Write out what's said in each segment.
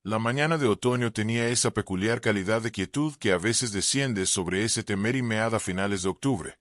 La mañana de otoño tenía esa peculiar calidad de quietud que a veces desciende sobre ese temer y meada a finales de octubre,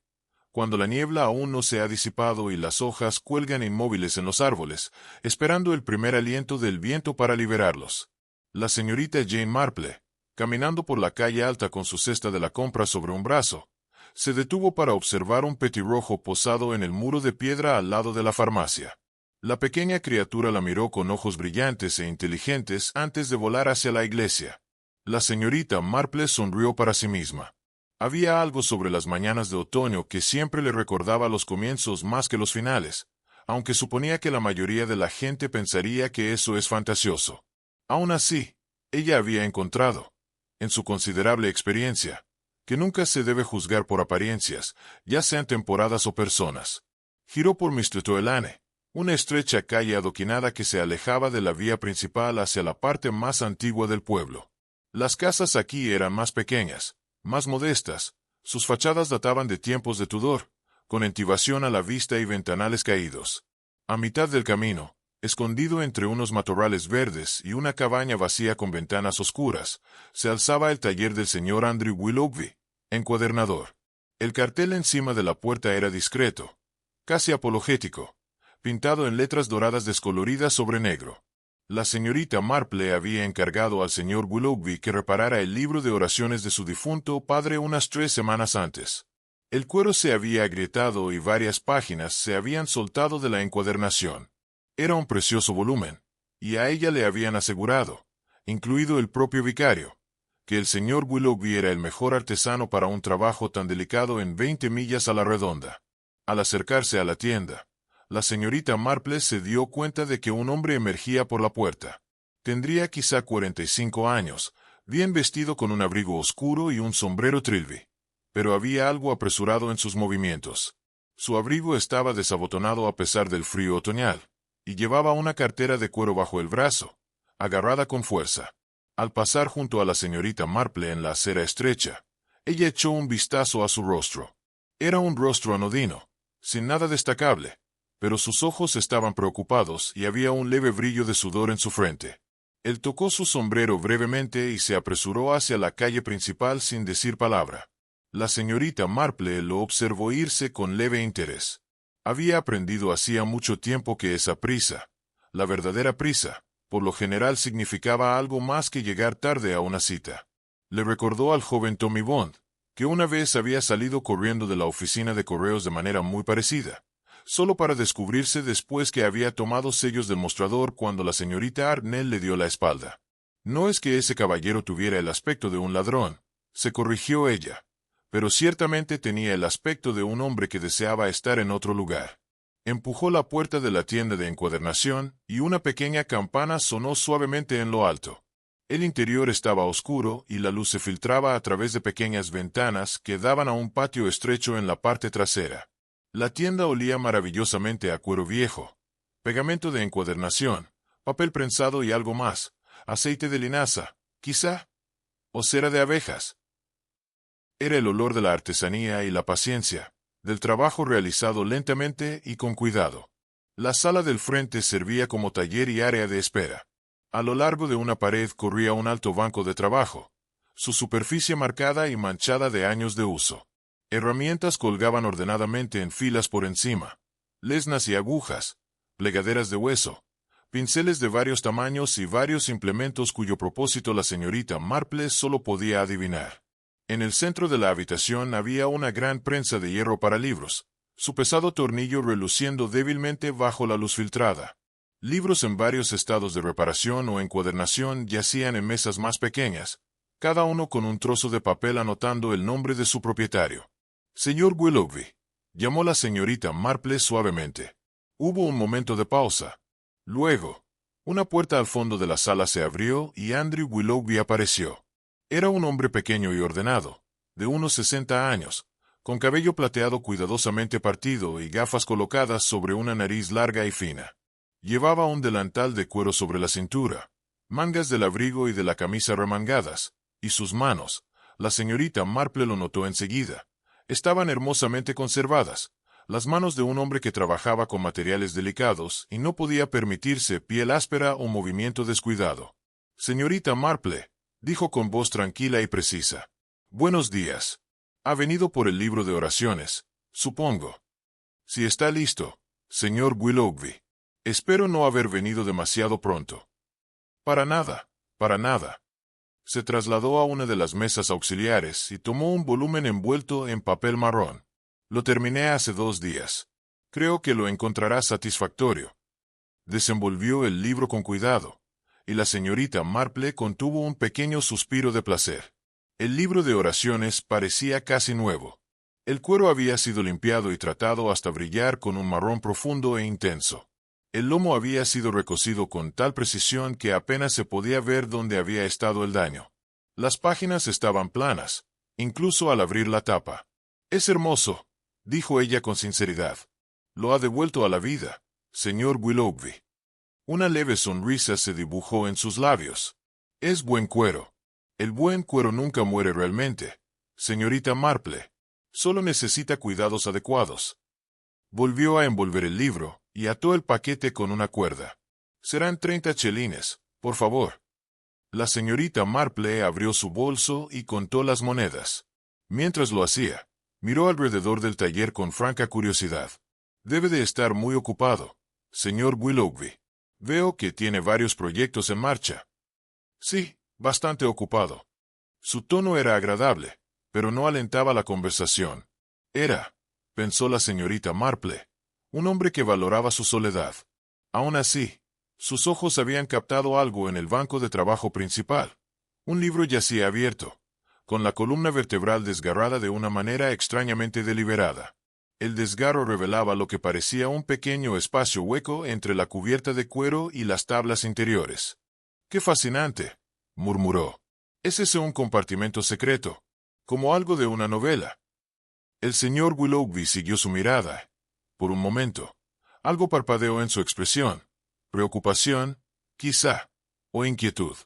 cuando la niebla aún no se ha disipado y las hojas cuelgan inmóviles en los árboles, esperando el primer aliento del viento para liberarlos. La señorita Jane Marple, caminando por la calle alta con su cesta de la compra sobre un brazo, se detuvo para observar un petirrojo posado en el muro de piedra al lado de la farmacia. La pequeña criatura la miró con ojos brillantes e inteligentes antes de volar hacia la iglesia. La señorita Marple sonrió para sí misma. Había algo sobre las mañanas de otoño que siempre le recordaba los comienzos más que los finales, aunque suponía que la mayoría de la gente pensaría que eso es fantasioso. Aún así, ella había encontrado, en su considerable experiencia, que nunca se debe juzgar por apariencias, ya sean temporadas o personas. Giró por Mr. Toelane, una estrecha calle adoquinada que se alejaba de la vía principal hacia la parte más antigua del pueblo. Las casas aquí eran más pequeñas, más modestas, sus fachadas databan de tiempos de Tudor, con entibación a la vista y ventanales caídos. A mitad del camino, escondido entre unos matorrales verdes y una cabaña vacía con ventanas oscuras, se alzaba el taller del señor Andrew Willoughby, encuadernador. El cartel encima de la puerta era discreto, casi apologético, pintado en letras doradas descoloridas sobre negro. La señorita Marple había encargado al señor Willoughby que reparara el libro de oraciones de su difunto padre unas 3 semanas antes. El cuero se había agrietado y varias páginas se habían soltado de la encuadernación. Era un precioso volumen, y a ella le habían asegurado, incluido el propio vicario, que el señor Willoughby era el mejor artesano para un trabajo tan delicado en 20 millas a la redonda. Al acercarse a la tienda, la señorita Marple se dio cuenta de que un hombre emergía por la puerta. Tendría quizá 45 años, bien vestido con un abrigo oscuro y un sombrero trilby. Pero había algo apresurado en sus movimientos. Su abrigo estaba desabotonado a pesar del frío otoñal, y llevaba una cartera de cuero bajo el brazo, agarrada con fuerza. Al pasar junto a la señorita Marple en la acera estrecha, ella echó un vistazo a su rostro. Era un rostro anodino, sin nada destacable, pero sus ojos estaban preocupados y había un leve brillo de sudor en su frente. Él tocó su sombrero brevemente y se apresuró hacia la calle principal sin decir palabra. La señorita Marple lo observó irse con leve interés. Había aprendido hacía mucho tiempo que esa prisa, la verdadera prisa, por lo general significaba algo más que llegar tarde a una cita. Le recordó al joven Tommy Bond, que una vez había salido corriendo de la oficina de correos de manera muy parecida, solo para descubrirse después que había tomado sellos del mostrador cuando la señorita Arnell le dio la espalda. No es que ese caballero tuviera el aspecto de un ladrón, se corrigió ella, pero ciertamente tenía el aspecto de un hombre que deseaba estar en otro lugar. Empujó la puerta de la tienda de encuadernación y una pequeña campana sonó suavemente en lo alto. El interior estaba oscuro y la luz se filtraba a través de pequeñas ventanas que daban a un patio estrecho en la parte trasera. La tienda olía maravillosamente a cuero viejo, pegamento de encuadernación, papel prensado y algo más, aceite de linaza, quizá, o cera de abejas. Era el olor de la artesanía y la paciencia, del trabajo realizado lentamente y con cuidado. La sala del frente servía como taller y área de espera. A lo largo de una pared corría un alto banco de trabajo, su superficie marcada y manchada de años de uso. Herramientas colgaban ordenadamente en filas por encima, lesnas y agujas, plegaderas de hueso, pinceles de varios tamaños y varios implementos cuyo propósito la señorita Marple solo podía adivinar. En el centro de la habitación había una gran prensa de hierro para libros, su pesado tornillo reluciendo débilmente bajo la luz filtrada. Libros en varios estados de reparación o encuadernación yacían en mesas más pequeñas, cada uno con un trozo de papel anotando el nombre de su propietario. Señor Willoughby, llamó la señorita Marple suavemente. Hubo un momento de pausa. Luego, una puerta al fondo de la sala se abrió y Andrew Willoughby apareció. Era un hombre pequeño y ordenado, de unos 60 años, con cabello plateado cuidadosamente partido y gafas colocadas sobre una nariz larga y fina. Llevaba un delantal de cuero sobre la cintura, mangas del abrigo y de la camisa remangadas, y sus manos, la señorita Marple lo notó enseguida, estaban hermosamente conservadas, las manos de un hombre que trabajaba con materiales delicados y no podía permitirse piel áspera o movimiento descuidado. Señorita Marple, dijo con voz tranquila y precisa. Buenos días. Ha venido por el libro de oraciones, supongo. Si está listo, señor Willoughby. Espero no haber venido demasiado pronto. Para nada, para nada. Se trasladó a una de las mesas auxiliares y tomó un volumen envuelto en papel marrón. Lo terminé hace 2 días. Creo que lo encontrará satisfactorio. Desenvolvió el libro con cuidado, y la señorita Marple contuvo un pequeño suspiro de placer. El libro de oraciones parecía casi nuevo. El cuero había sido limpiado y tratado hasta brillar con un marrón profundo e intenso. El lomo había sido recosido con tal precisión que apenas se podía ver dónde había estado el daño. Las páginas estaban planas, incluso al abrir la tapa. «Es hermoso», dijo ella con sinceridad. «Lo ha devuelto a la vida, señor Willoughby». Una leve sonrisa se dibujó en sus labios. «Es buen cuero. El buen cuero nunca muere realmente, señorita Marple. Solo necesita cuidados adecuados». Volvió a envolver el libro y ató el paquete con una cuerda. «Serán 30 chelines, por favor». La señorita Marple abrió su bolso y contó las monedas. Mientras lo hacía, miró alrededor del taller con franca curiosidad. «Debe de estar muy ocupado, señor Willoughby. Veo que tiene varios proyectos en marcha». «Sí, bastante ocupado». Su tono era agradable, pero no alentaba la conversación. Era, pensó la señorita Marple, un hombre que valoraba su soledad. Aún así, sus ojos habían captado algo en el banco de trabajo principal. Un libro yacía abierto, con la columna vertebral desgarrada de una manera extrañamente deliberada. El desgarro revelaba lo que parecía un pequeño espacio hueco entre la cubierta de cuero y las tablas interiores. «¡Qué fascinante!», murmuró. «¿Es ese un compartimento secreto? Como algo de una novela». El señor Willoughby siguió su mirada. Por un momento, algo parpadeó en su expresión. Preocupación, quizá, o inquietud.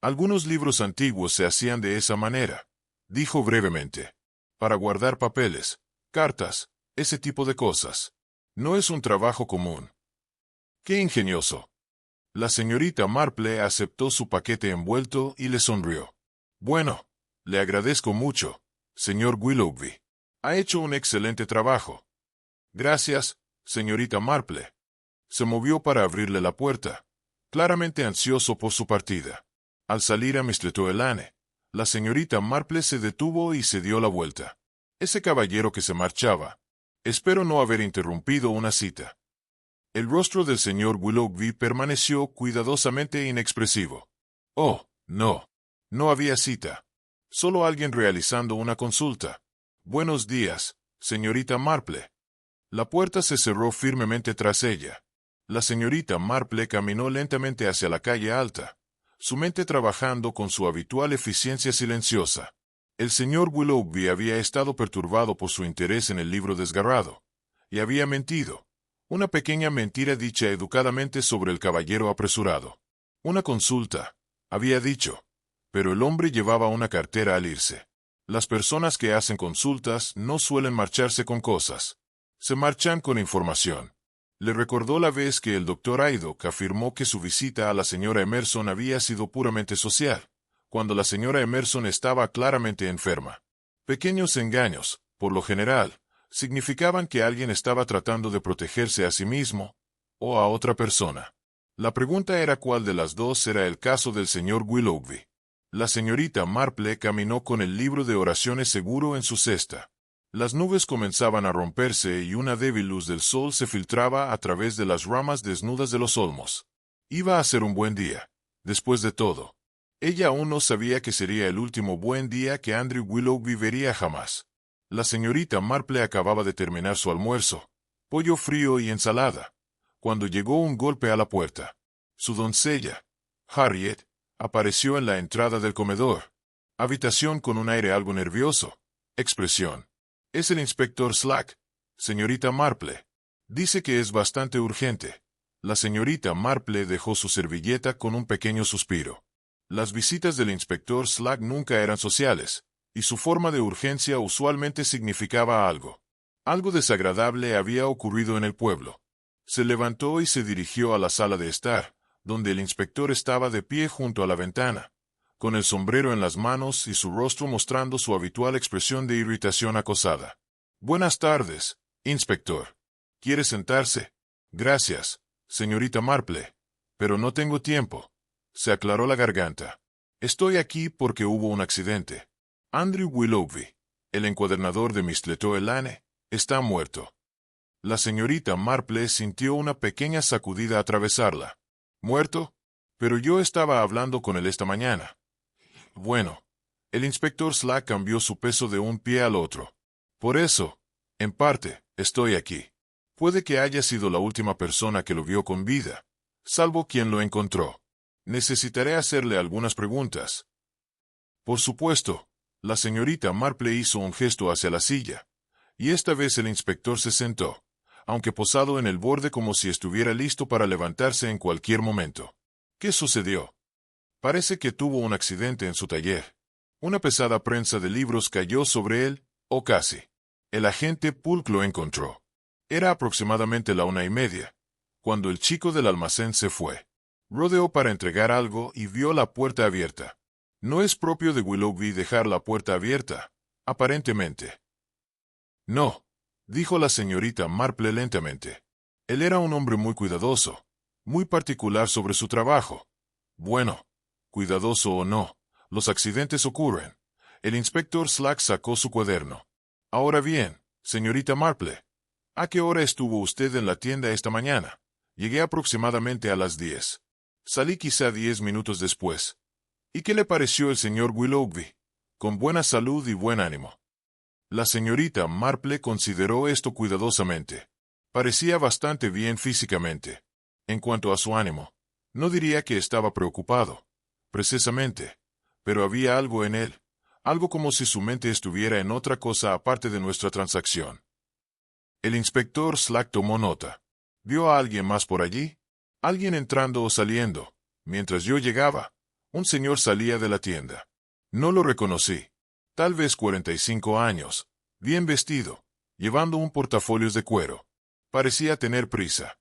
«Algunos libros antiguos se hacían de esa manera», dijo brevemente. «Para guardar papeles, cartas, ese tipo de cosas. No es un trabajo común». «¡Qué ingenioso!». La señorita Marple aceptó su paquete envuelto y le sonrió. «Bueno, le agradezco mucho, señor Willoughby. Ha hecho un excelente trabajo». «Gracias, señorita Marple». Se movió para abrirle la puerta, claramente ansioso por su partida. Al salir a Mistreto Elane, la señorita Marple se detuvo y se dio la vuelta. «Ese caballero que se marchaba. Espero no haber interrumpido una cita». El rostro del señor Willoughby permaneció cuidadosamente inexpresivo. «Oh, no. No había cita. Solo alguien realizando una consulta. Buenos días, señorita Marple». La puerta se cerró firmemente tras ella. La señorita Marple caminó lentamente hacia la calle alta, su mente trabajando con su habitual eficiencia silenciosa. El señor Willoughby había estado perturbado por su interés en el libro desgarrado, y había mentido. Una pequeña mentira dicha educadamente sobre el caballero apresurado. «Una consulta», había dicho, pero el hombre llevaba una cartera al irse. Las personas que hacen consultas no suelen marcharse con cosas. Se marchan con información. Le recordó la vez que el doctor Aydock afirmó que su visita a la señora Emerson había sido puramente social, cuando la señora Emerson estaba claramente enferma. Pequeños engaños, por lo general, significaban que alguien estaba tratando de protegerse a sí mismo o a otra persona. La pregunta era cuál de las dos era el caso del señor Willoughby. La señorita Marple caminó con el libro de oraciones seguro en su cesta. Las nubes comenzaban a romperse y una débil luz del sol se filtraba a través de las ramas desnudas de los olmos. Iba a ser un buen día, después de todo. Ella aún no sabía que sería el último buen día que Andrew Willoughby vería jamás. La señorita Marple acababa de terminar su almuerzo, pollo frío y ensalada, cuando llegó un golpe a la puerta. Su doncella, Harriet, apareció en la entrada del comedor. Habitación con un aire algo nervioso. Expresión. «Es el inspector Slack, señorita Marple. Dice que es bastante urgente». La señorita Marple dejó su servilleta con un pequeño suspiro. Las visitas del inspector Slack nunca eran sociales, y su forma de urgencia usualmente significaba algo. Algo desagradable había ocurrido en el pueblo. Se levantó y se dirigió a la sala de estar, donde el inspector estaba de pie junto a la ventana, con el sombrero en las manos y su rostro mostrando su habitual expresión de irritación acosada. «Buenas tardes, inspector. ¿Quiere sentarse?» «Gracias, señorita Marple. Pero no tengo tiempo». Se aclaró la garganta. «Estoy aquí porque hubo un accidente. Andrew Willoughby, el encuadernador de Mistleton Lane, está muerto». La señorita Marple sintió una pequeña sacudida atravesarla. «¿Muerto? Pero yo estaba hablando con él esta mañana». Bueno, el inspector Slack cambió su peso de un pie al otro. «Por eso, en parte, estoy aquí. Puede que haya sido la última persona que lo vio con vida, salvo quien lo encontró. Necesitaré hacerle algunas preguntas». Por supuesto, la señorita Marple hizo un gesto hacia la silla, y esta vez el inspector se sentó, aunque posado en el borde como si estuviera listo para levantarse en cualquier momento. «¿Qué sucedió?» «Parece que tuvo un accidente en su taller. Una pesada prensa de libros cayó sobre él, o casi. El agente Pulk lo encontró. Era aproximadamente la 1:30, cuando el chico del almacén se fue. Rodeó para entregar algo y vio la puerta abierta. No es propio de Willoughby dejar la puerta abierta, aparentemente». «No», dijo la señorita Marple lentamente. «Él era un hombre muy cuidadoso, muy particular sobre su trabajo. Bueno, cuidadoso o no, los accidentes ocurren». El inspector Slack sacó su cuaderno. «Ahora bien, señorita Marple, ¿a qué hora estuvo usted en la tienda esta mañana?» «Llegué aproximadamente a las 10. Salí quizá 10 minutos después». «¿Y qué le pareció el señor Willoughby?» «Con buena salud y buen ánimo». La señorita Marple consideró esto cuidadosamente. Parecía bastante bien físicamente. En cuanto a su ánimo, no diría que estaba preocupado, precisamente, pero había algo en él, algo como si su mente estuviera en otra cosa aparte de nuestra transacción. El inspector Slack tomó nota. «¿Vio a alguien más por allí? ¿Alguien entrando o saliendo?» «Mientras yo llegaba, un señor salía de la tienda. No lo reconocí. Tal vez 45 años, bien vestido, llevando un portafolios de cuero. Parecía tener prisa».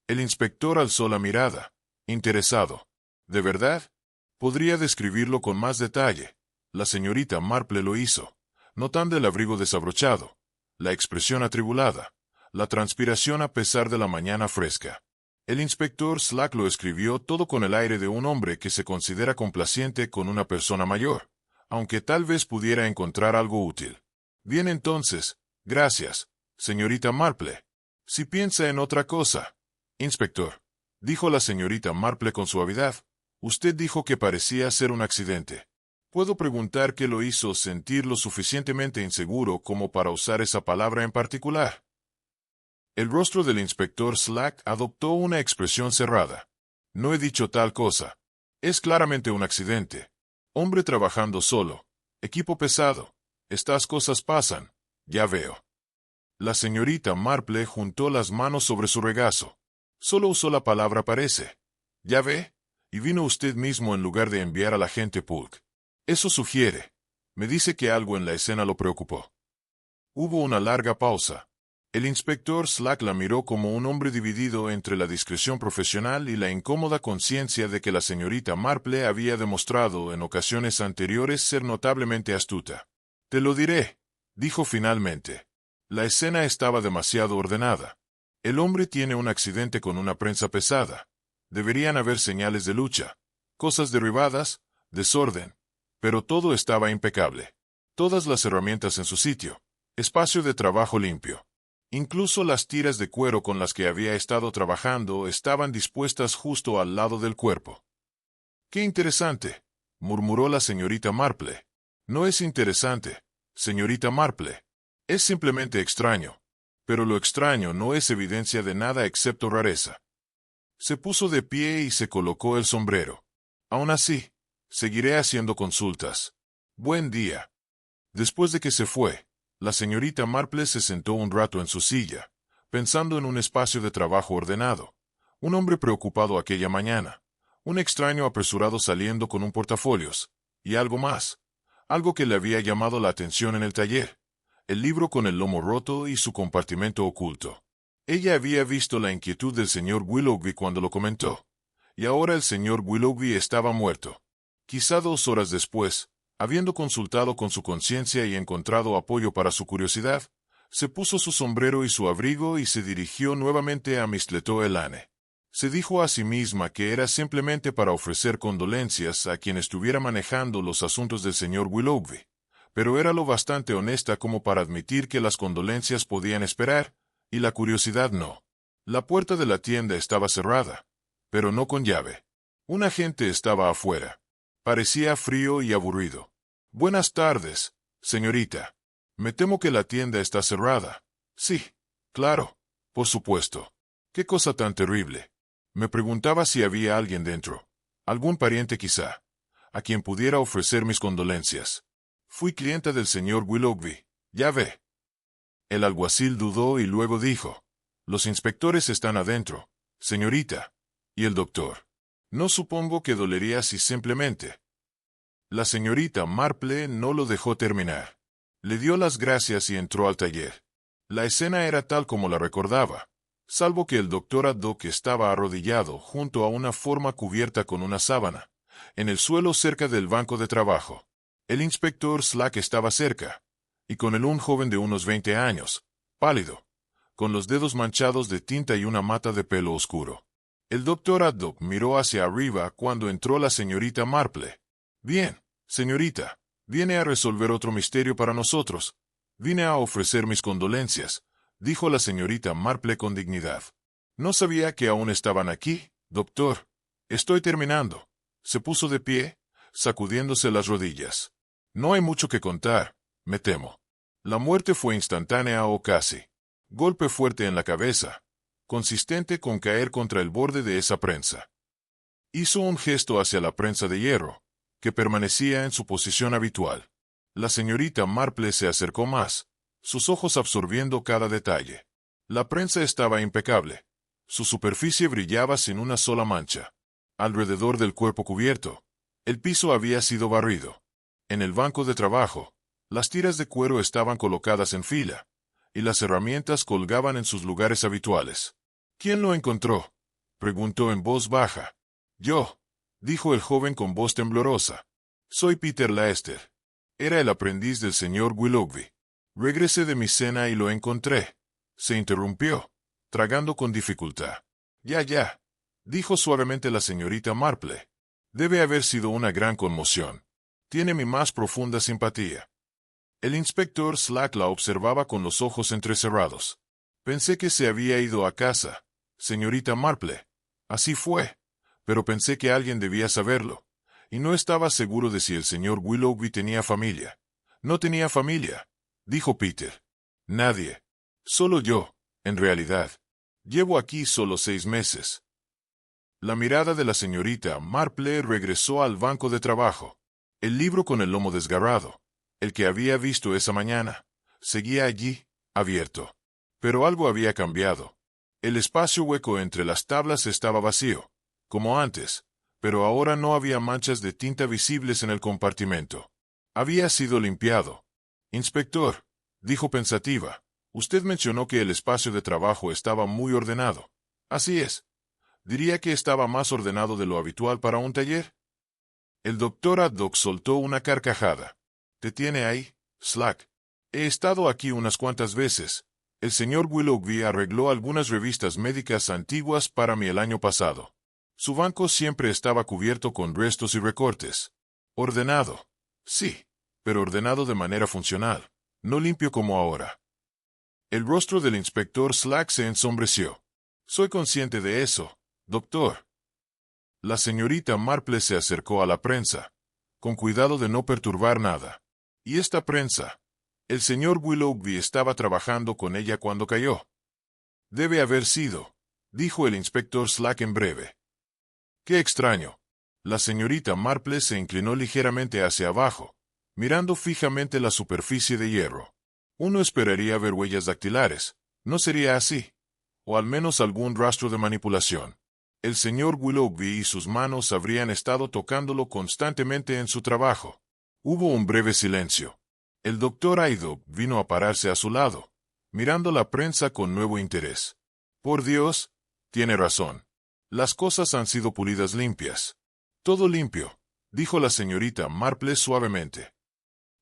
El inspector alzó la mirada, interesado. «¿De verdad? ¿Podría describirlo con más detalle?» La señorita Marple lo hizo, notando el abrigo desabrochado, la expresión atribulada, la transpiración a pesar de la mañana fresca. El inspector Slack lo escribió todo con el aire de un hombre que se considera complaciente con una persona mayor, aunque tal vez pudiera encontrar algo útil. «Bien entonces, gracias, señorita Marple. Si piensa en otra cosa». «Inspector», dijo la señorita Marple con suavidad, «usted dijo que parecía ser un accidente. ¿Puedo preguntar qué lo hizo sentir lo suficientemente inseguro como para usar esa palabra en particular?» El rostro del inspector Slack adoptó una expresión cerrada. «No he dicho tal cosa. Es claramente un accidente. Hombre trabajando solo. Equipo pesado. Estas cosas pasan. Ya veo». La señorita Marple juntó las manos sobre su regazo. Solo usó la palabra parece. «¿Ya ve? Y vino usted mismo en lugar de enviar al agente Pulk. Eso sugiere. Me dice que algo en la escena lo preocupó». Hubo una larga pausa. El inspector Slack la miró como un hombre dividido entre la discreción profesional y la incómoda conciencia de que la señorita Marple había demostrado en ocasiones anteriores ser notablemente astuta. «Te lo diré», dijo finalmente. «La escena estaba demasiado ordenada. El hombre tiene un accidente con una prensa pesada. Deberían haber señales de lucha, cosas derribadas, desorden. Pero todo estaba impecable. Todas las herramientas en su sitio. Espacio de trabajo limpio. Incluso las tiras de cuero con las que había estado trabajando estaban dispuestas justo al lado del cuerpo». «Qué interesante», murmuró la señorita Marple. «No es interesante, señorita Marple. Es simplemente extraño. Pero lo extraño no es evidencia de nada excepto rareza». Se puso de pie y se colocó el sombrero. «Aún así, seguiré haciendo consultas. Buen día». Después de que se fue, la señorita Marple se sentó un rato en su silla, pensando en un espacio de trabajo ordenado. Un hombre preocupado aquella mañana. Un extraño apresurado saliendo con un portafolios. Y algo más. Algo que le había llamado la atención en el taller. El libro con el lomo roto y su compartimento oculto. Ella había visto la inquietud del señor Willoughby cuando lo comentó. y ahora el señor Willoughby estaba muerto. Quizá 2 horas después, habiendo consultado con su conciencia y encontrado apoyo para su curiosidad, se puso su sombrero y su abrigo y se dirigió nuevamente a Mistleto-Elane. Se dijo a sí misma que era simplemente para ofrecer condolencias a quien estuviera manejando los asuntos del señor Willoughby, pero era lo bastante honesta como para admitir que las condolencias podían esperar, y la curiosidad no. La puerta de la tienda estaba cerrada, pero no con llave. Un agente estaba afuera. Parecía frío y aburrido. «Buenas tardes, señorita. Me temo que la tienda está cerrada». «Sí, claro, por supuesto. Qué cosa tan terrible». Me preguntaba si había alguien dentro. Algún pariente quizá, a quien pudiera ofrecer mis condolencias. Fui clienta del señor Willoughby, ya ve. El alguacil dudó y luego dijo: «Los inspectores están adentro, señorita. ¿Y el doctor?» «No supongo que dolería si simplemente». La señorita Marple no lo dejó terminar. Le dio las gracias y entró al taller. La escena era tal como la recordaba, salvo que el doctor Haddock estaba arrodillado junto a una forma cubierta con una sábana, en el suelo cerca del banco de trabajo. El inspector Slack estaba cerca, y con él un joven de unos 20 años, pálido, con los dedos manchados de tinta y una mata de pelo oscuro. El doctor Haddock miró hacia arriba cuando entró la señorita Marple. «Bien, señorita, viene a resolver otro misterio para nosotros. Vine a ofrecer mis condolencias», dijo la señorita Marple con dignidad. «No sabía que aún estaban aquí, doctor. Estoy terminando». Se puso de pie, sacudiéndose las rodillas. «No hay mucho que contar, me temo. La muerte fue instantánea o casi. Golpe fuerte en la cabeza, consistente con caer contra el borde de esa prensa». Hizo un gesto hacia la prensa de hierro, que permanecía en su posición habitual. La señorita Marple se acercó más, sus ojos absorbiendo cada detalle. La prensa estaba impecable. Su superficie brillaba sin una sola mancha. Alrededor del cuerpo cubierto, el piso había sido barrido. En el banco de trabajo, las tiras de cuero estaban colocadas en fila, y las herramientas colgaban en sus lugares habituales. «¿Quién lo encontró?», preguntó en voz baja. «Yo», dijo el joven con voz temblorosa. «Soy Peter Lester. Era el aprendiz del señor Willoughby. Regresé de mi cena y lo encontré». Se interrumpió, tragando con dificultad. Ya, dijo suavemente la señorita Marple. «Debe haber sido una gran conmoción. Tiene mi más profunda simpatía». El inspector Slack la observaba con los ojos entrecerrados. «Pensé que se había ido a casa, señorita Marple. Así fue. Pero pensé que alguien debía saberlo, y no estaba seguro de si el señor Willoughby tenía familia». «No tenía familia», dijo Peter. «Nadie. Solo yo, en realidad. Llevo aquí solo 6 meses». La mirada de la señorita Marple regresó al banco de trabajo. El libro con el lomo desgarrado, el que había visto esa mañana, seguía allí, abierto. Pero algo había cambiado. El espacio hueco entre las tablas estaba vacío, como antes, pero ahora no había manchas de tinta visibles en el compartimento. Había sido limpiado. «Inspector», dijo pensativa, «usted mencionó que el espacio de trabajo estaba muy ordenado». «Así es. Diría que estaba más ordenado de lo habitual para un taller». El doctor Haddock soltó una carcajada. «¿Te tiene ahí, Slack? He estado aquí unas cuantas veces. El señor Willoughby arregló algunas revistas médicas antiguas para mí el año pasado. Su banco siempre estaba cubierto con restos y recortes. Ordenado. Sí, pero ordenado de manera funcional, no limpio como ahora». El rostro del inspector Slack se ensombreció. «Soy consciente de eso, doctor». La señorita Marple se acercó a la prensa, con cuidado de no perturbar nada. «¿Y esta prensa? El señor Willoughby estaba trabajando con ella cuando cayó». «Debe haber sido», dijo el inspector Slack en breve. «Qué extraño». La señorita Marple se inclinó ligeramente hacia abajo, mirando fijamente la superficie de hierro. «Uno esperaría ver huellas dactilares, ¿no sería así? O al menos algún rastro de manipulación. El señor Willoughby y sus manos habrían estado tocándolo constantemente en su trabajo». Hubo un breve silencio. El doctor Haddock vino a pararse a su lado, mirando la prensa con nuevo interés. «Por Dios, tiene razón. Las cosas han sido pulidas limpias. Todo limpio, dijo la señorita Marple suavemente.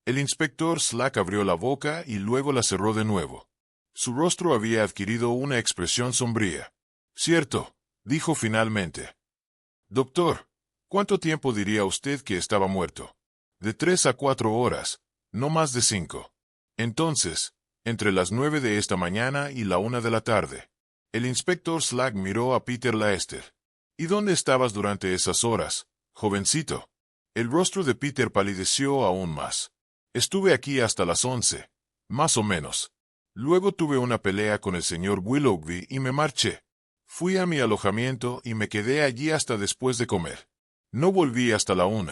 El inspector Slack abrió la boca y luego la cerró de nuevo. Su rostro había adquirido una expresión sombría. Cierto, dijo finalmente. Doctor, ¿cuánto tiempo diría usted que estaba muerto? De 3 a 4 horas, no más de 5. Entonces, entre las 9 de esta mañana y la 1 de la tarde. El inspector Slack miró a Peter Laester. ¿Y dónde estabas durante esas horas, jovencito? El rostro de Peter palideció aún más. Estuve aquí hasta las 11, más o menos. Luego tuve una pelea con el señor Willoughby y me marché. Fui a mi alojamiento y me quedé allí hasta después de comer. No volví hasta la 1.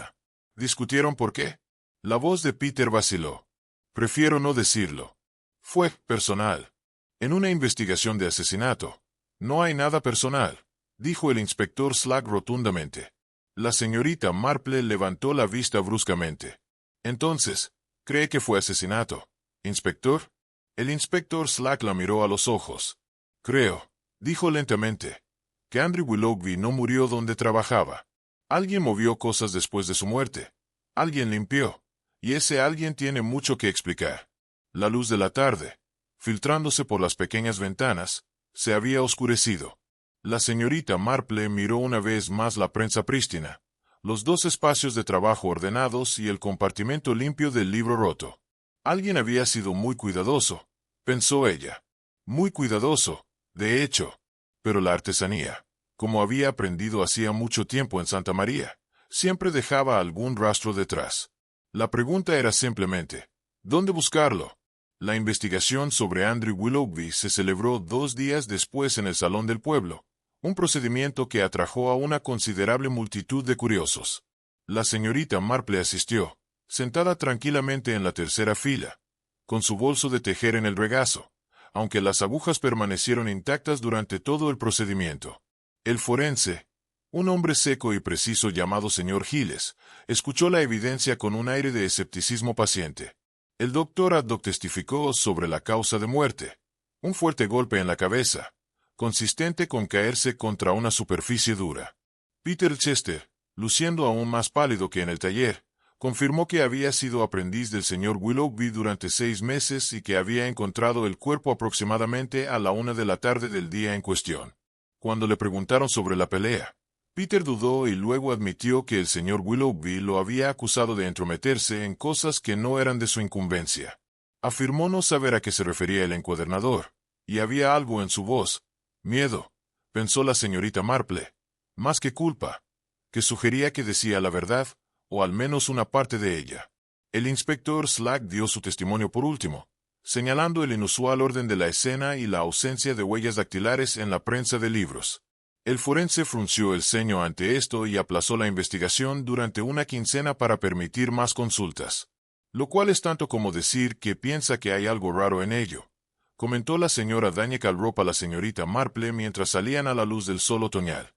¿Discutieron por qué? La voz de Peter vaciló. Prefiero no decirlo. Fue personal. En una investigación de asesinato. No hay nada personal, dijo el inspector Slack rotundamente. La señorita Marple levantó la vista bruscamente. Entonces, ¿cree que fue asesinato, inspector? El inspector Slack la miró a los ojos. Creo, dijo lentamente, que Andrew Willoughby no murió donde trabajaba. Alguien movió cosas después de su muerte. Alguien limpió. Y ese alguien tiene mucho que explicar. La luz de la tarde, filtrándose por las pequeñas ventanas, se había oscurecido. La señorita Marple miró una vez más la prensa prístina, los 2 espacios de trabajo ordenados y el compartimento limpio del libro roto. Alguien había sido muy cuidadoso, pensó ella. Muy cuidadoso, de hecho. Pero la artesanía, como había aprendido hacía mucho tiempo en Santa María, siempre dejaba algún rastro detrás. La pregunta era simplemente, ¿dónde buscarlo? La investigación sobre Andrew Willoughby se celebró 2 días después en el Salón del Pueblo, un procedimiento que atrajo a una considerable multitud de curiosos. La señorita Marple asistió, sentada tranquilamente en la tercera fila, con su bolso de tejer en el regazo, aunque las agujas permanecieron intactas durante todo el procedimiento. El forense, un hombre seco y preciso llamado señor Giles, escuchó la evidencia con un aire de escepticismo paciente. El doctor Haddock testificó sobre la causa de muerte, un fuerte golpe en la cabeza, consistente con caerse contra una superficie dura. Peter Chester, luciendo aún más pálido que en el taller, confirmó que había sido aprendiz del señor Willoughby durante 6 meses y que había encontrado el cuerpo aproximadamente a la 1 de la tarde del día en cuestión. Cuando le preguntaron sobre la pelea, Peter dudó y luego admitió que el señor Willoughby lo había acusado de entrometerse en cosas que no eran de su incumbencia. Afirmó no saber a qué se refería el encuadernador, y había algo en su voz, miedo, pensó la señorita Marple, más que culpa, que sugería que decía la verdad, o al menos una parte de ella. El inspector Slack dio su testimonio por último, señalando el inusual orden de la escena y la ausencia de huellas dactilares en la prensa de libros. El forense frunció el ceño ante esto y aplazó la investigación durante una quincena para permitir más consultas. Lo cual es tanto como decir que piensa que hay algo raro en ello, comentó la señora Daniel Calrop a la señorita Marple mientras salían a la luz del sol otoñal.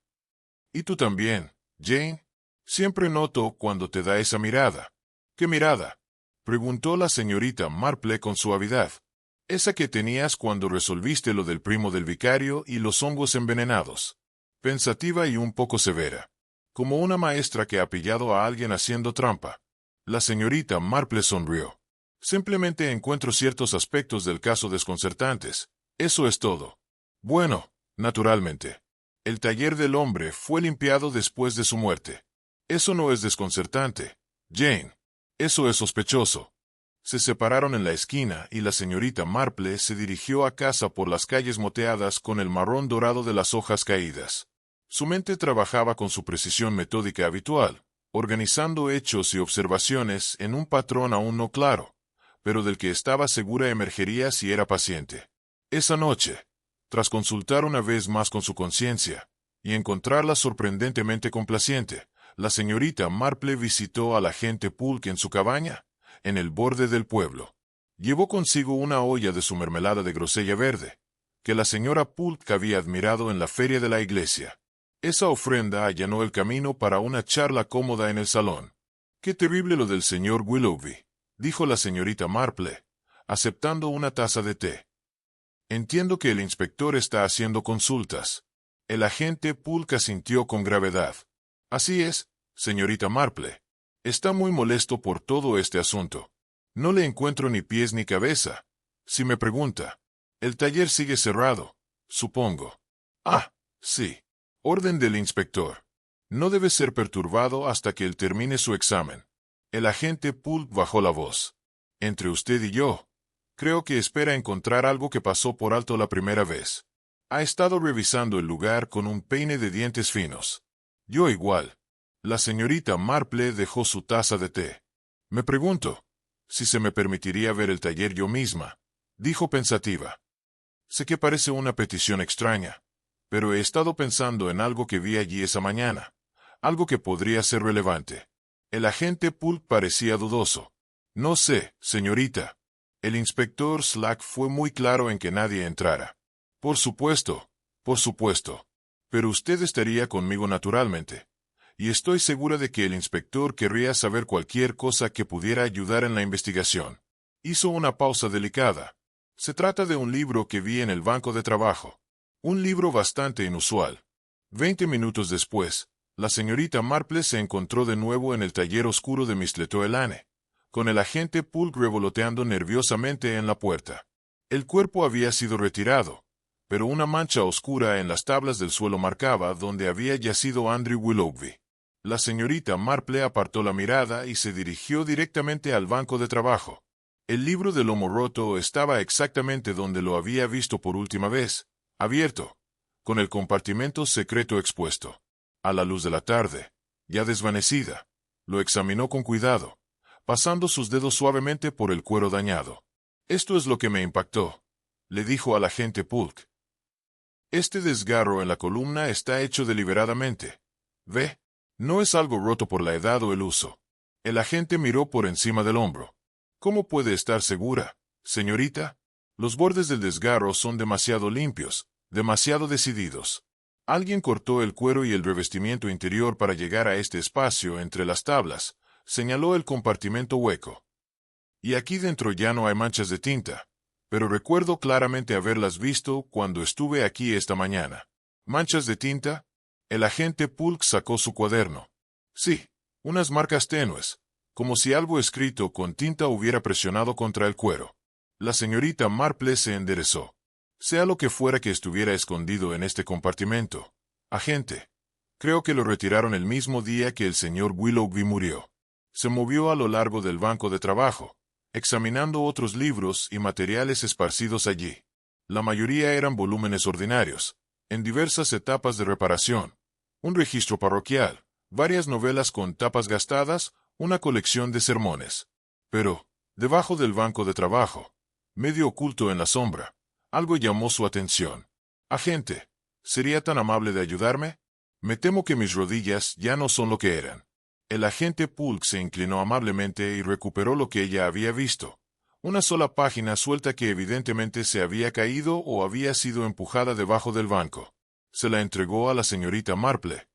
¿Y tú también, Jane? Siempre noto cuando te da esa mirada. ¿Qué mirada? Preguntó la señorita Marple con suavidad. Esa que tenías cuando resolviste lo del primo del vicario y los hongos envenenados. Pensativa y un poco severa. Como una maestra que ha pillado a alguien haciendo trampa. La señorita Marple sonrió. Simplemente encuentro ciertos aspectos del caso desconcertantes. Eso es todo. Bueno, naturalmente. El taller del hombre fue limpiado después de su muerte. Eso no es desconcertante, Jane. Eso es sospechoso. Se separaron en la esquina y la señorita Marple se dirigió a casa por las calles moteadas con el marrón dorado de las hojas caídas. Su mente trabajaba con su precisión metódica habitual, organizando hechos y observaciones en un patrón aún no claro, pero del que estaba segura emergería si era paciente. Esa noche, tras consultar una vez más con su conciencia, y encontrarla sorprendentemente complaciente, la señorita Marple visitó al agente Pulk en su cabaña, en el borde del pueblo. Llevó consigo una olla de su mermelada de grosella verde, que la señora Pulk había admirado en la feria de la iglesia. Esa ofrenda allanó el camino para una charla cómoda en el salón. «Qué terrible lo del señor Willoughby», dijo la señorita Marple, aceptando una taza de té. «Entiendo que el inspector está haciendo consultas». El agente Pulk asintió con gravedad. Así es, señorita Marple. Está muy molesto por todo este asunto. No le encuentro ni pies ni cabeza. Si me pregunta, el taller sigue cerrado, supongo. Ah, sí. Orden del inspector. No debe ser perturbado hasta que él termine su examen. El agente Pulk bajó la voz. Entre usted y yo, creo que espera encontrar algo que pasó por alto la primera vez. Ha estado revisando el lugar con un peine de dientes finos. Yo igual. La señorita Marple dejó su taza de té. Me pregunto si se me permitiría ver el taller yo misma, dijo pensativa. Sé que parece una petición extraña, pero he estado pensando en algo que vi allí esa mañana, algo que podría ser relevante. El agente Pulk parecía dudoso. No sé, señorita. El inspector Slack fue muy claro en que nadie entrara. Por supuesto, pero usted estaría conmigo naturalmente. Y estoy segura de que el inspector querría saber cualquier cosa que pudiera ayudar en la investigación. Hizo una pausa delicada. Se trata de un libro que vi en el banco de trabajo. Un libro bastante inusual. 20 minutos después, la señorita Marple se encontró de nuevo en el taller oscuro de Miss Letoelane, con el agente Pulk revoloteando nerviosamente en la puerta. El cuerpo había sido retirado, pero una mancha oscura en las tablas del suelo marcaba donde había yacido Andrew Willoughby. La señorita Marple apartó la mirada y se dirigió directamente al banco de trabajo. El libro de lomo roto estaba exactamente donde lo había visto por última vez, abierto, con el compartimento secreto expuesto. A la luz de la tarde, ya desvanecida, lo examinó con cuidado, pasando sus dedos suavemente por el cuero dañado. Esto es lo que me impactó, le dijo al agente Pulk. Este desgarro en la columna está hecho deliberadamente. ¿Ve? No es algo roto por la edad o el uso. El agente miró por encima del hombro. ¿Cómo puede estar segura, señorita? Los bordes del desgarro son demasiado limpios, demasiado decididos. Alguien cortó el cuero y el revestimiento interior para llegar a este espacio entre las tablas, señaló el compartimento hueco. Y aquí dentro ya no hay manchas de tinta, pero recuerdo claramente haberlas visto cuando estuve aquí esta mañana. ¿Manchas de tinta? El agente Pulk sacó su cuaderno. Sí, unas marcas tenues, como si algo escrito con tinta hubiera presionado contra el cuero. La señorita Marple se enderezó. Sea lo que fuera que estuviera escondido en este compartimento, agente, creo que lo retiraron el mismo día que el señor Willoughby murió. Se movió a lo largo del banco de trabajo, examinando otros libros y materiales esparcidos allí. La mayoría eran volúmenes ordinarios, en diversas etapas de reparación. Un registro parroquial, varias novelas con tapas gastadas, una colección de sermones. Pero, debajo del banco de trabajo, medio oculto en la sombra, algo llamó su atención. Agente, ¿sería tan amable de ayudarme? Me temo que mis rodillas ya no son lo que eran. El agente Pulk se inclinó amablemente y recuperó lo que ella había visto. Una sola página suelta que evidentemente se había caído o había sido empujada debajo del banco. Se la entregó a la señorita Marple,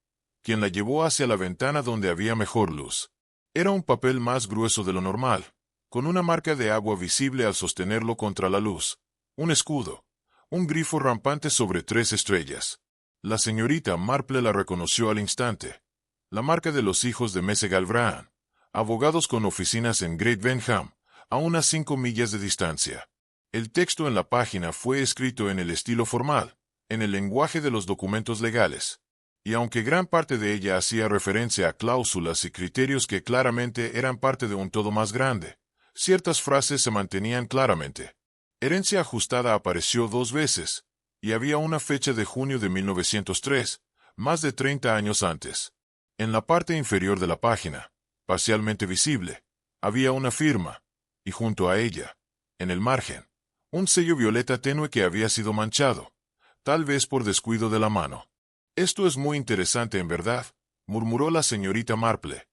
quien la llevó hacia la ventana donde había mejor luz. Era un papel más grueso de lo normal, con una marca de agua visible al sostenerlo contra la luz. Un escudo, un grifo rampante sobre 3 estrellas. La señorita Marple la reconoció al instante. La marca de los hijos de Messe Galbraith, abogados con oficinas en Great Benham, a unas 5 millas de distancia. El texto en la página fue escrito en el estilo formal, en el lenguaje de los documentos legales, y aunque gran parte de ella hacía referencia a cláusulas y criterios que claramente eran parte de un todo más grande, ciertas frases se mantenían claramente. Herencia ajustada apareció 2 veces, y había una fecha de junio de 1903, más de 30 años antes. En la parte inferior de la página, parcialmente visible, había una firma, y junto a ella, en el margen, un sello violeta tenue que había sido manchado, tal vez por descuido de la mano. Esto es muy interesante en verdad, murmuró la señorita Marple.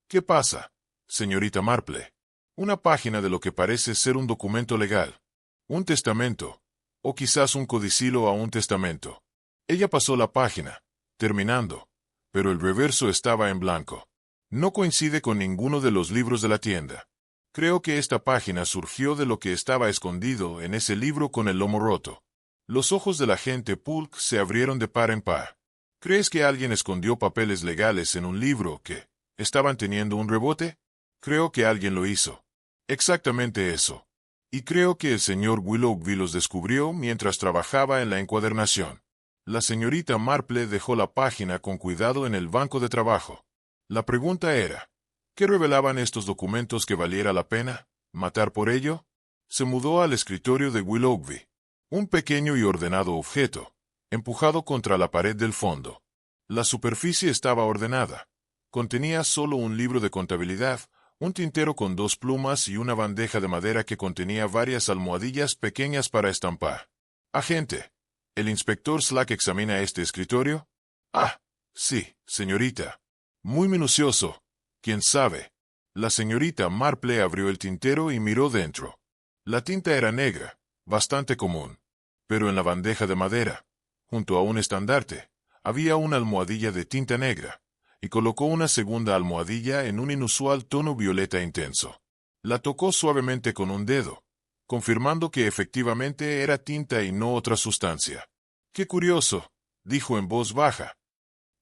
¿Qué pasa, señorita Marple? Una página de lo que parece ser un documento legal. Un testamento, o quizás un codicilo a un testamento. Ella pasó la página, terminando, pero el reverso estaba en blanco. No coincide con ninguno de los libros de la tienda. Creo que esta página surgió de lo que estaba escondido en ese libro con el lomo roto. Los ojos del agente Polk se abrieron de par en par. ¿Crees que alguien escondió papeles legales en un libro que estaban teniendo un rebote? Creo que alguien lo hizo. Exactamente eso. Y creo que el señor Willoughby los descubrió mientras trabajaba en la encuadernación. La señorita Marple dejó la página con cuidado en el banco de trabajo. La pregunta era, ¿qué revelaban estos documentos que valiera la pena matar por ello? Se mudó al escritorio de Willoughby. Un pequeño y ordenado objeto, empujado contra la pared del fondo. La superficie estaba ordenada. Contenía solo un libro de contabilidad, un tintero con 2 plumas y una bandeja de madera que contenía varias almohadillas pequeñas para estampar. Agente, ¿el inspector Slack examina este escritorio? Ah, sí, señorita. Muy minucioso. ¿Quién sabe? La señorita Marple abrió el tintero y miró dentro. La tinta era negra, bastante común. Pero en la bandeja de madera, junto a un estandarte, había una almohadilla de tinta negra, y colocó una segunda almohadilla en un inusual tono violeta intenso. La tocó suavemente con un dedo, confirmando que efectivamente era tinta y no otra sustancia. «Qué curioso», dijo en voz baja.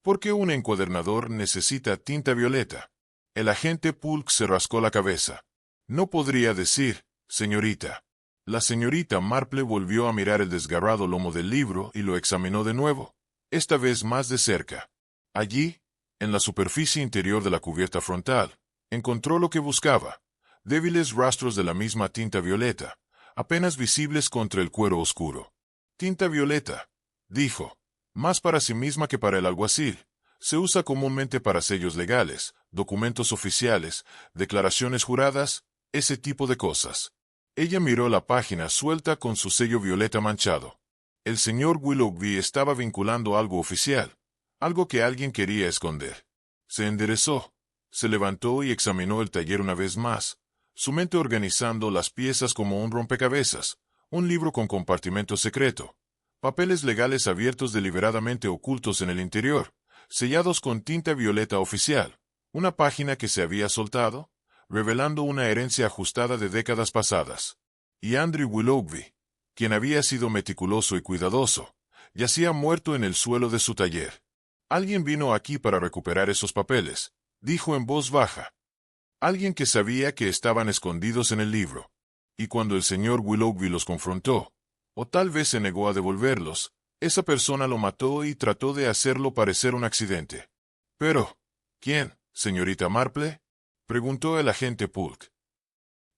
«¿Por qué un encuadernador necesita tinta violeta?» El agente Polk se rascó la cabeza. «No podría decir, señorita». La señorita Marple volvió a mirar el desgarrado lomo del libro y lo examinó de nuevo, esta vez más de cerca. Allí, en la superficie interior de la cubierta frontal, encontró lo que buscaba, débiles rastros de la misma tinta violeta, apenas visibles contra el cuero oscuro. «Tinta violeta», dijo, «más para sí misma que para el alguacil. Se usa comúnmente para sellos legales, documentos oficiales, declaraciones juradas, ese tipo de cosas». Ella miró la página suelta con su sello violeta manchado. El señor Willoughby estaba vinculando algo oficial, algo que alguien quería esconder. Se enderezó, se levantó y examinó el taller una vez más, su mente organizando las piezas como un rompecabezas, un libro con compartimento secreto, papeles legales abiertos deliberadamente ocultos en el interior, sellados con tinta violeta oficial, una página que se había soltado, revelando una herencia ajustada de décadas pasadas. Y Andrew Willoughby, quien había sido meticuloso y cuidadoso, yacía muerto en el suelo de su taller. «Alguien vino aquí para recuperar esos papeles», dijo en voz baja. «Alguien que sabía que estaban escondidos en el libro. Y cuando el señor Willoughby los confrontó, o tal vez se negó a devolverlos, esa persona lo mató y trató de hacerlo parecer un accidente». «Pero, ¿quién, señorita Marple?», preguntó el agente Polk.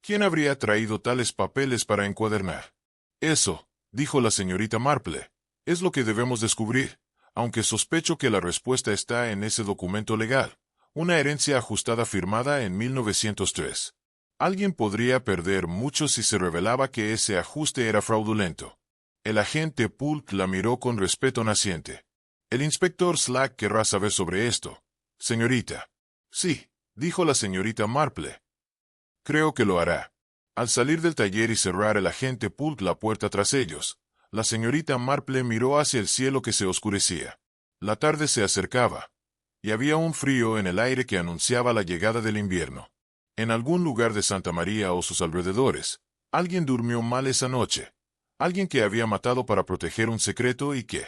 «¿Quién habría traído tales papeles para encuadernar?» «Eso», dijo la señorita Marple, «es lo que debemos descubrir, aunque sospecho que la respuesta está en ese documento legal, una herencia ajustada firmada en 1903. Alguien podría perder mucho si se revelaba que ese ajuste era fraudulento». El agente Polk la miró con respeto naciente. «El inspector Slack querrá saber sobre esto, señorita». «Sí», dijo la señorita Marple. «Creo que lo hará». Al salir del taller y cerrar el agente Polk la puerta tras ellos, la señorita Marple miró hacia el cielo que se oscurecía. La tarde se acercaba, y había un frío en el aire que anunciaba la llegada del invierno. En algún lugar de Santa María o sus alrededores, alguien durmió mal esa noche, alguien que había matado para proteger un secreto y que,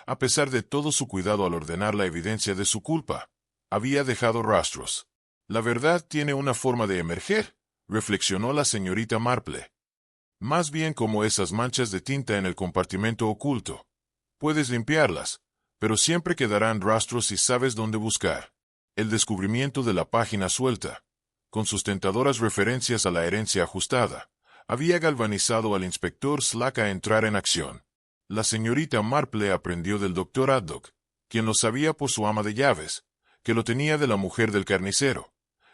a pesar de todo su cuidado al ordenar la evidencia de su culpa, había dejado rastros. «La verdad tiene una forma de emerger», reflexionó la señorita Marple. «Más bien como esas manchas de tinta en el compartimento oculto. Puedes limpiarlas, pero siempre quedarán rastros si sabes dónde buscar». El descubrimiento de la página suelta, con sus tentadoras referencias a la herencia ajustada, había galvanizado al inspector Slack a entrar en acción. La señorita Marple aprendió del doctor Haddock, quien lo sabía por su ama de llaves, que lo tenía de la mujer del carnicero,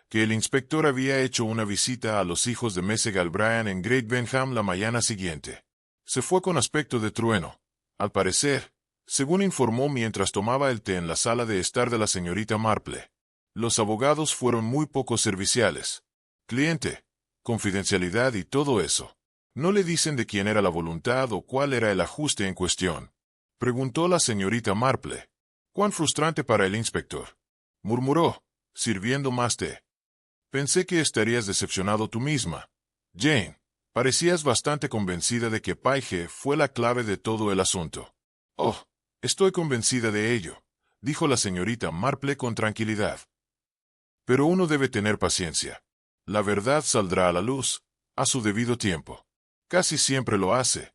que el inspector había hecho una visita a los hijos de Messe Galbraith en Great Benham la mañana siguiente. Se fue con aspecto de trueno, al parecer, según informó mientras tomaba el té en la sala de estar de la señorita Marple. Los abogados fueron muy poco serviciales. «Cliente, confidencialidad y todo eso. ¿No le dicen de quién era la voluntad o cuál era el ajuste en cuestión?», preguntó la señorita Marple. «Cuán frustrante para el inspector», murmuró, sirviendo más té. «Pensé que estarías decepcionado tú misma, Jane», Parecías bastante convencida de que Paige fue la clave de todo el asunto. Oh, estoy convencida de ello, dijo la señorita Marple con tranquilidad. Pero uno debe tener paciencia. La verdad saldrá a la luz, a su debido tiempo. Casi siempre lo hace.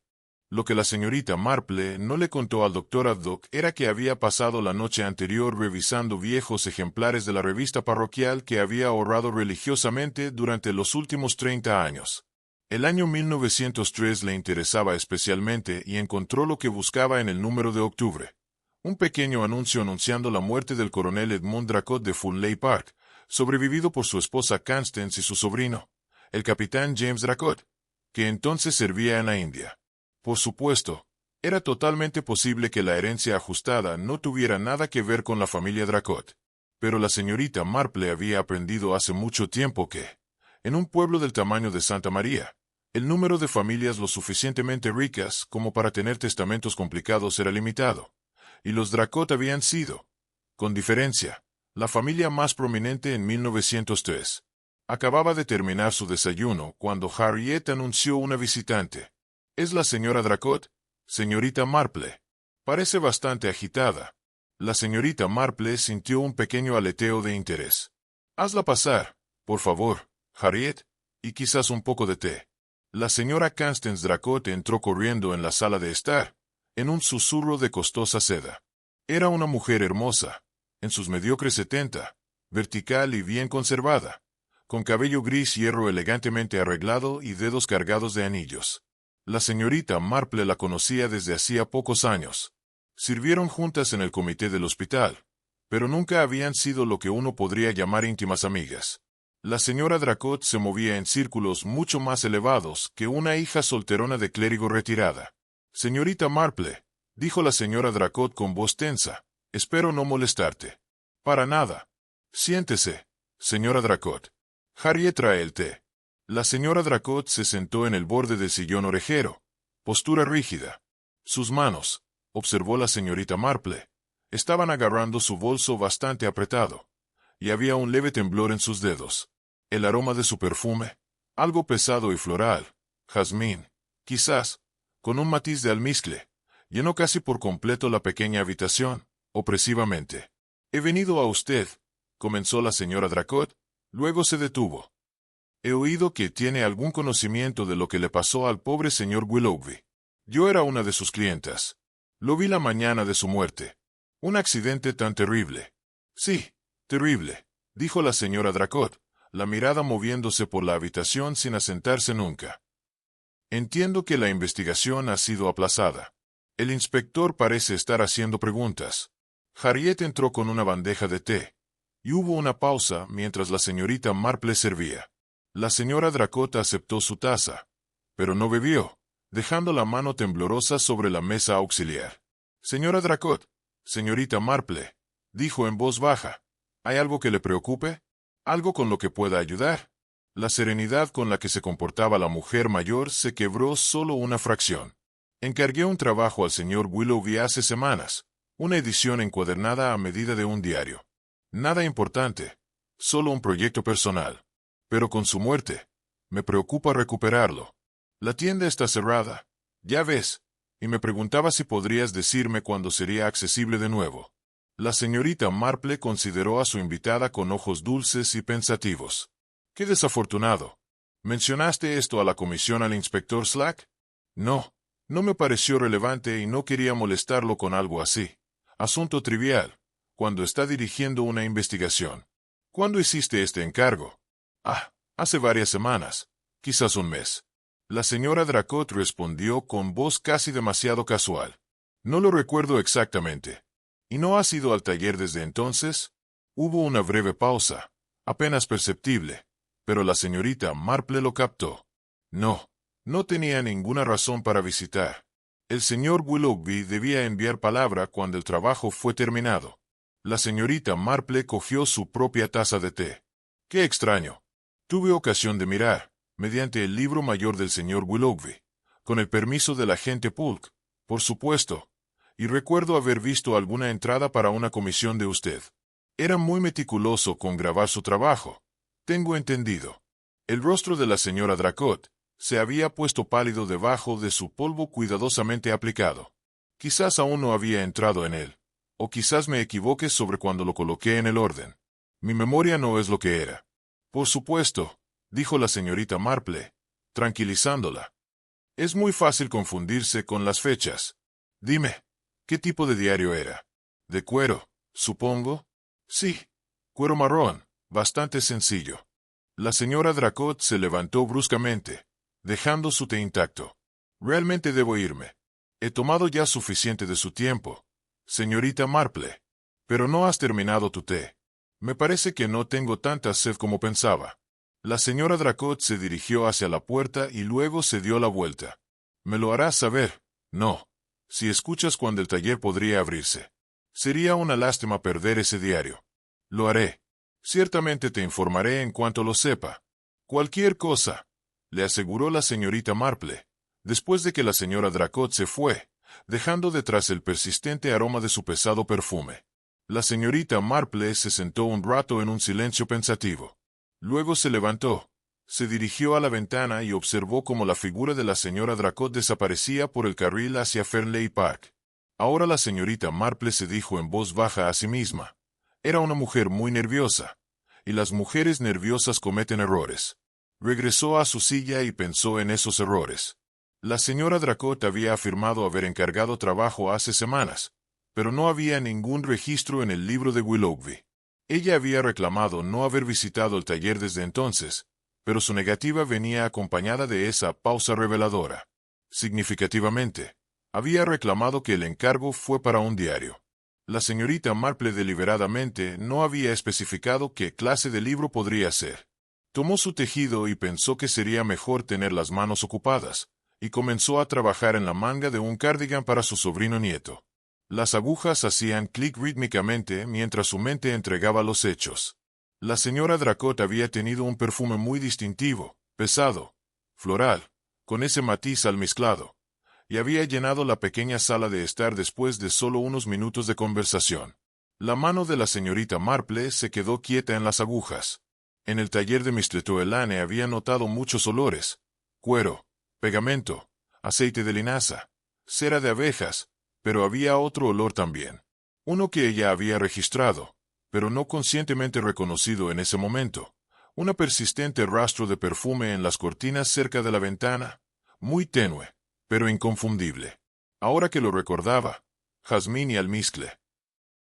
Lo que la señorita Marple no le contó al doctor Haddock era que había pasado la noche anterior revisando viejos ejemplares de la revista parroquial que había ahorrado religiosamente durante los últimos 30 años. El año 1903 le interesaba especialmente y encontró lo que buscaba en el número de octubre. Un pequeño anuncio anunciando la muerte del coronel Edmund Dracot de Funley Park, sobrevivido por su esposa Constance y su sobrino, el capitán James Dracot, que entonces servía en la India. Por supuesto, era totalmente posible que la herencia ajustada no tuviera nada que ver con la familia Dracot. Pero la señorita Marple había aprendido hace mucho tiempo que, en un pueblo del tamaño de Santa María, el número de familias lo suficientemente ricas como para tener testamentos complicados era limitado, y los Dracot habían sido, con diferencia, la familia más prominente en 1903. Acababa de terminar su desayuno cuando Harriet anunció una visitante. «¿Es la señora Dracot, señorita Marple?» «Parece bastante agitada». La señorita Marple sintió un pequeño aleteo de interés. «Hazla pasar, por favor, Harriet, y quizás un poco de té». La señora Constance Dracot entró corriendo en la sala de estar, en un susurro de costosa seda. Era una mujer hermosa, en sus mediocres 70, vertical y bien conservada, con cabello gris hierro elegantemente arreglado y dedos cargados de anillos. La señorita Marple la conocía desde hacía pocos años. Sirvieron juntas en el comité del hospital, pero nunca habían sido lo que uno podría llamar íntimas amigas. La señora Dracot se movía en círculos mucho más elevados que una hija solterona de clérigo retirada. «Señorita Marple», dijo la señora Dracot con voz tensa, «espero no molestarte». «Para nada». «Siéntese, señora Dracot. Harriet trae el té». La señora Dracot se sentó en el borde del sillón orejero, postura rígida. Sus manos, observó la señorita Marple, estaban agarrando su bolso bastante apretado, y había un leve temblor en sus dedos. El aroma de su perfume, algo pesado y floral, jazmín, quizás, con un matiz de almizcle, llenó casi por completo la pequeña habitación, opresivamente. «He venido a usted», comenzó la señora Dracot, luego se detuvo. «He oído que tiene algún conocimiento de lo que le pasó al pobre señor Willoughby. Yo era una de sus clientas. Lo vi la mañana de su muerte. Un accidente tan terrible». «Sí, terrible», dijo la señora Dracot, la mirada moviéndose por la habitación sin asentarse nunca. «Entiendo que la investigación ha sido aplazada. El inspector parece estar haciendo preguntas». Harriet entró con una bandeja de té, y hubo una pausa mientras la señorita Marple servía. La señora Dracot aceptó su taza, pero no bebió, dejando la mano temblorosa sobre la mesa auxiliar. «Señora Dracot, señorita Marple», dijo en voz baja, «¿hay algo que le preocupe? ¿Algo con lo que pueda ayudar?» La serenidad con la que se comportaba la mujer mayor se quebró solo una fracción. «Encargué un trabajo al señor Willoughby hace semanas, una edición encuadernada a medida de un diario. Nada importante, solo un proyecto personal. Pero con su muerte, me preocupa recuperarlo. La tienda está cerrada, ya ves, y me preguntaba si podrías decirme cuándo sería accesible de nuevo». La señorita Marple consideró a su invitada con ojos dulces y pensativos. «Qué desafortunado. ¿Mencionaste esto a la comisión al inspector Slack?» «No, no me pareció relevante y no quería molestarlo con algo así. Asunto trivial, cuando está dirigiendo una investigación». «¿Cuándo hiciste este encargo?» «Ah, hace varias semanas, quizás un mes». La señora Dracot respondió con voz casi demasiado casual. «No lo recuerdo exactamente». «¿Y no has ido al taller desde entonces?» Hubo una breve pausa, apenas perceptible, pero la señorita Marple lo captó. No, no tenía ninguna razón para visitar. El señor Willoughby debía enviar palabra cuando el trabajo fue terminado. La señorita Marple cogió su propia taza de té. «Qué extraño». Tuve ocasión de mirar, mediante el libro mayor del señor Willoughby, con el permiso del agente Polk, por supuesto, y recuerdo haber visto alguna entrada para una comisión de usted. Era muy meticuloso con grabar su trabajo, tengo entendido. El rostro de la señora Dracot Se había puesto pálido debajo de su polvo cuidadosamente aplicado. Quizás aún no había entrado en él. O quizás me equivoque sobre cuando lo coloqué en el orden. Mi memoria no es lo que era. Por supuesto, dijo la señorita Marple, tranquilizándola. Es muy fácil confundirse con las fechas. Dime, ¿qué tipo de diario era? ¿De cuero, supongo? Sí, cuero marrón, bastante sencillo. La señora Dracot se levantó bruscamente, dejando su té intacto. Realmente debo irme. He tomado ya suficiente de su tiempo, señorita Marple. Pero no has terminado tu té. Me parece que no tengo tanta sed como pensaba. La señora Dracot se dirigió hacia la puerta y luego se dio la vuelta. Me lo harás saber, no. Si escuchas cuando el taller podría abrirse. Sería una lástima perder ese diario. Lo haré. Ciertamente te informaré en cuanto lo sepa. Cualquier cosa, le aseguró la señorita Marple, después de que la señora Dracot se fue, dejando detrás el persistente aroma de su pesado perfume. La señorita Marple se sentó un rato en un silencio pensativo. Luego se levantó, se dirigió a la ventana y observó cómo la figura de la señora Dracot desaparecía por el carril hacia Fernley Park. Ahora la señorita Marple se dijo en voz baja a sí misma. Era una mujer muy nerviosa, y las mujeres nerviosas cometen errores. Regresó a su silla y pensó en esos errores. La señora Dracot había afirmado haber encargado trabajo hace semanas, pero no había ningún registro en el libro de Willoughby. Ella había reclamado no haber visitado el taller desde entonces, pero su negativa venía acompañada de esa pausa reveladora. Significativamente, había reclamado que el encargo fue para un diario. La señorita Marple deliberadamente no había especificado qué clase de libro podría ser. Tomó su tejido y pensó que sería mejor tener las manos ocupadas, y comenzó a trabajar en la manga de un cardigan para su sobrino nieto. Las agujas hacían clic rítmicamente mientras su mente entregaba los hechos. La señora Dracot había tenido un perfume muy distintivo, pesado, floral, con ese matiz almizclado, y había llenado la pequeña sala de estar después de solo unos minutos de conversación. La mano de la señorita Marple se quedó quieta en las agujas. En el taller de Mr. Toelane había notado muchos olores: cuero, pegamento, aceite de linaza, cera de abejas, pero había otro olor también. Uno que ella había registrado, pero no conscientemente reconocido en ese momento. Un persistente rastro de perfume en las cortinas cerca de la ventana, muy tenue, pero inconfundible. Ahora que lo recordaba, jazmín y almizcle.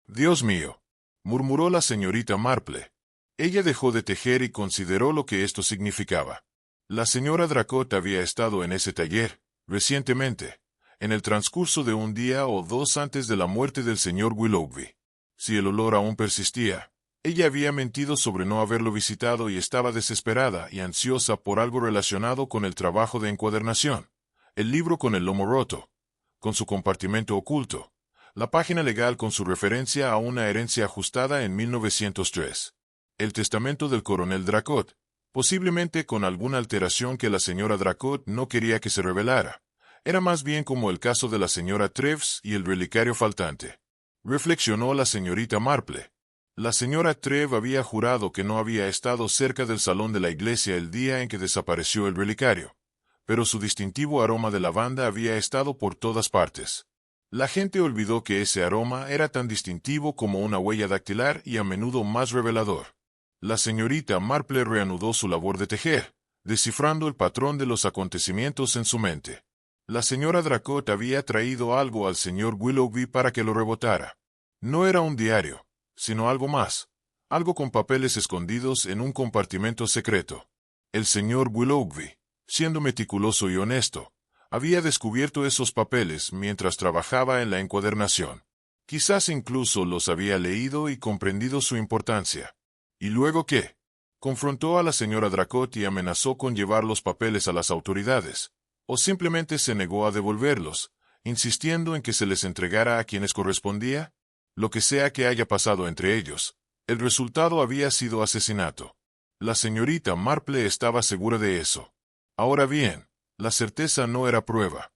«Dios mío», murmuró la señorita Marple. Ella dejó de tejer y consideró lo que esto significaba. La señora Dracot había estado en ese taller, recientemente, en el transcurso de un día o dos antes de la muerte del señor Willoughby. Si el olor aún persistía, ella había mentido sobre no haberlo visitado y estaba desesperada y ansiosa por algo relacionado con el trabajo de encuadernación, el libro con el lomo roto, con su compartimento oculto, la página legal con su referencia a una herencia ajustada en 1903, el testamento del coronel Dracot, posiblemente con alguna alteración que la señora Dracot no quería que se revelara. Era más bien como el caso de la señora Treves y el relicario faltante. Reflexionó la señorita Marple. La señora Treve había jurado que no había estado cerca del salón de la iglesia el día en que desapareció el relicario, pero su distintivo aroma de lavanda había estado por todas partes. La gente olvidó que ese aroma era tan distintivo como una huella dactilar y a menudo más revelador. La señorita Marple reanudó su labor de tejer, descifrando el patrón de los acontecimientos en su mente. La señora Dracot había traído algo al señor Willoughby para que lo rebotara. No era un diario, sino algo más, algo con papeles escondidos en un compartimento secreto. El señor Willoughby, siendo meticuloso y honesto, había descubierto esos papeles mientras trabajaba en la encuadernación. Quizás incluso los había leído y comprendido su importancia. ¿Y luego qué? Confrontó a la señora Dracot y amenazó con llevar los papeles a las autoridades, o simplemente se negó a devolverlos, insistiendo en que se les entregara a quienes correspondía. Lo que sea que haya pasado entre ellos, el resultado había sido asesinato. La señorita Marple estaba segura de eso. Ahora bien, la certeza no era prueba,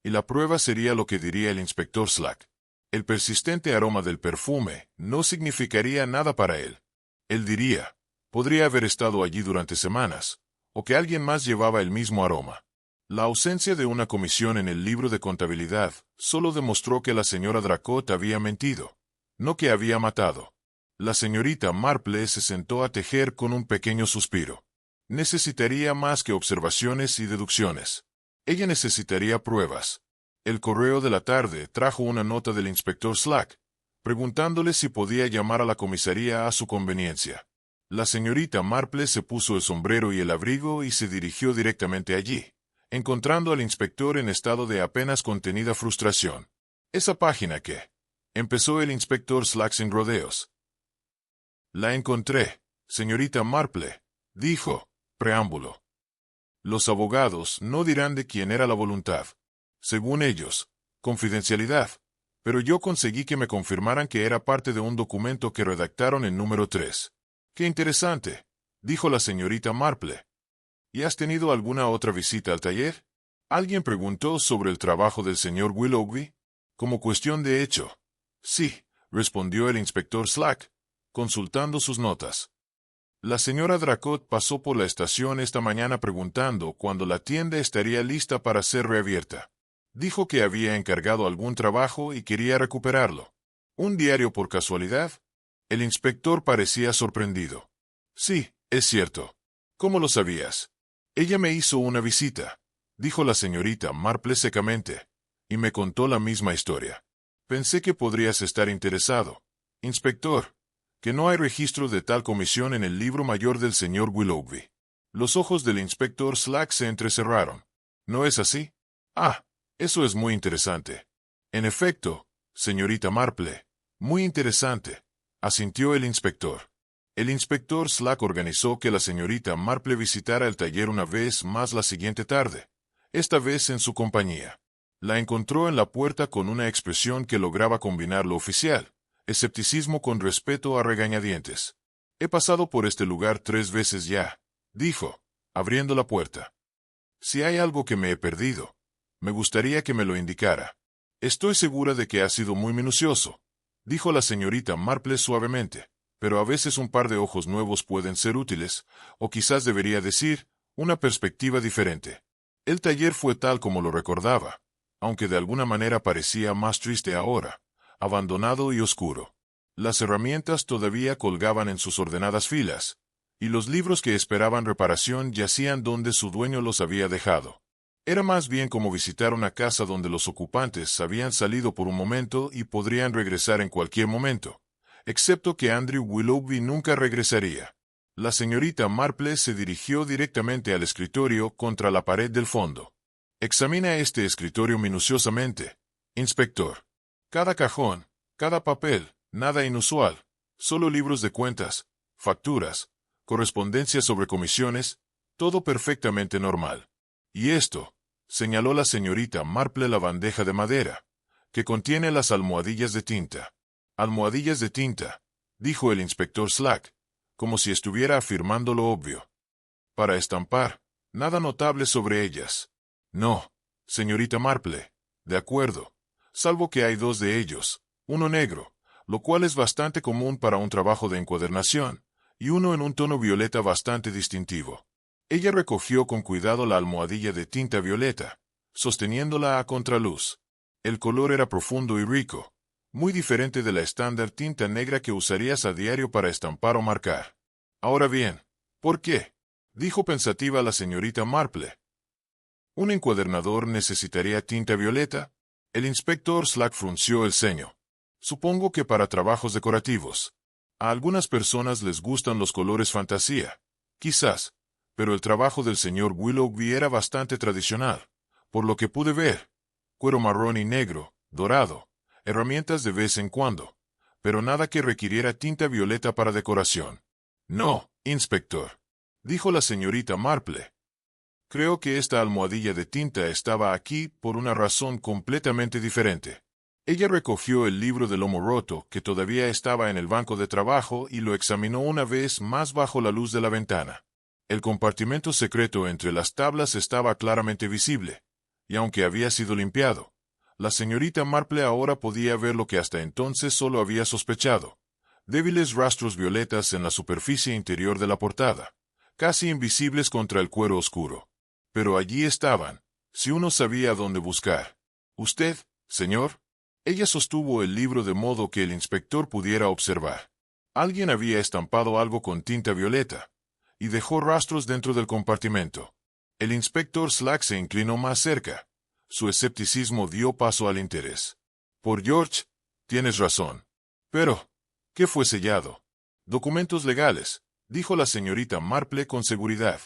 y la prueba sería lo que diría el inspector Slack. El persistente aroma del perfume no significaría nada para él. Él diría, podría haber estado allí durante semanas, o que alguien más llevaba el mismo aroma. La ausencia de una comisión en el libro de contabilidad solo demostró que la señora Dracot había mentido, no que había matado. La señorita Marple se sentó a tejer con un pequeño suspiro. Necesitaría más que observaciones y deducciones. Ella necesitaría pruebas. El correo de la tarde trajo una nota del inspector Slack, preguntándole si podía llamar a la comisaría a su conveniencia. La señorita Marple se puso el sombrero y el abrigo y se dirigió directamente allí, encontrando al inspector en estado de apenas contenida frustración. «¿Esa página qué?», empezó el inspector Slack sin rodeos. «La encontré, señorita Marple», dijo, preámbulo. «Los abogados no dirán de quién era la voluntad. Según ellos, confidencialidad, pero yo conseguí que me confirmaran que era parte de un documento que redactaron en número 3. «Qué interesante», dijo la señorita Marple. «¿Y has tenido alguna otra visita al taller? ¿Alguien preguntó sobre el trabajo del señor Willoughby?» «Como cuestión de hecho». «Sí», respondió el inspector Slack, consultando sus notas. «La señora Dracot pasó por la estación esta mañana preguntando cuándo la tienda estaría lista para ser reabierta. Dijo que había encargado algún trabajo y quería recuperarlo. ¿Un diario por casualidad?» El inspector parecía sorprendido. «Sí, es cierto. ¿Cómo lo sabías?» «Ella me hizo una visita», dijo la señorita Marple secamente, «y me contó la misma historia. Pensé que podrías estar interesado, inspector, que no hay registro de tal comisión en el libro mayor del señor Willoughby». Los ojos del inspector Slack se entrecerraron. «¿No es así? Ah, eso es muy interesante». «En efecto, señorita Marple, muy interesante», asintió el inspector. El inspector Slack organizó que la señorita Marple visitara el taller una vez más la siguiente tarde, esta vez en su compañía. La encontró en la puerta con una expresión que lograba combinar lo oficial, escepticismo con respeto a regañadientes. «He pasado por este lugar 3 veces ya», dijo, abriendo la puerta. «Si hay algo que me he perdido, me gustaría que me lo indicara». «Estoy segura de que ha sido muy minucioso», dijo la señorita Marple suavemente, «pero a veces un par de ojos nuevos pueden ser útiles, o quizás debería decir, una perspectiva diferente». El taller fue tal como lo recordaba, aunque de alguna manera parecía más triste ahora, abandonado y oscuro. Las herramientas todavía colgaban en sus ordenadas filas, y los libros que esperaban reparación yacían donde su dueño los había dejado. Era más bien como visitar una casa donde los ocupantes habían salido por un momento y podrían regresar en cualquier momento, excepto que Andrew Willoughby nunca regresaría. La señorita Marple se dirigió directamente al escritorio contra la pared del fondo. «Examina este escritorio minuciosamente, inspector. Cada cajón, cada papel, nada inusual, solo libros de cuentas, facturas, correspondencia sobre comisiones, todo perfectamente normal. Y esto», señaló la señorita Marple la bandeja de madera, «que contiene las almohadillas de tinta». «Almohadillas de tinta», dijo el inspector Slack, como si estuviera afirmando lo obvio. «Para estampar, nada notable sobre ellas». «No, señorita Marple, de acuerdo, salvo que hay 2 de ellos, uno negro, lo cual es bastante común para un trabajo de encuadernación, y uno en un tono violeta bastante distintivo». Ella recogió con cuidado la almohadilla de tinta violeta, sosteniéndola a contraluz. El color era profundo y rico, muy diferente de la estándar tinta negra que usarías a diario para estampar o marcar. «Ahora bien, ¿por qué?», dijo pensativa la señorita Marple. «¿Un encuadernador necesitaría tinta violeta?». El inspector Slack frunció el ceño. «Supongo que para trabajos decorativos. A algunas personas les gustan los colores fantasía, quizás, pero el trabajo del señor Willoughby era bastante tradicional, por lo que pude ver. Cuero marrón y negro, dorado, herramientas de vez en cuando, pero nada que requiriera tinta violeta para decoración». «No, inspector», dijo la señorita Marple. «Creo que esta almohadilla de tinta estaba aquí por una razón completamente diferente». Ella recogió el libro de lomo roto que todavía estaba en el banco de trabajo y lo examinó una vez más bajo la luz de la ventana. El compartimento secreto entre las tablas estaba claramente visible, y aunque había sido limpiado, la señorita Marple ahora podía ver lo que hasta entonces solo había sospechado: débiles rastros violetas en la superficie interior de la portada, casi invisibles contra el cuero oscuro. Pero allí estaban, Si uno sabía dónde buscar. ¿Usted, señor? Ella sostuvo el libro de modo que el inspector pudiera observar. Alguien había estampado algo con tinta violeta, y dejó rastros dentro del compartimento. El inspector Slack se inclinó más cerca. Su escepticismo dio paso al interés. Por George, tienes razón. Pero, ¿qué fue sellado? Documentos legales, dijo la señorita Marple con seguridad.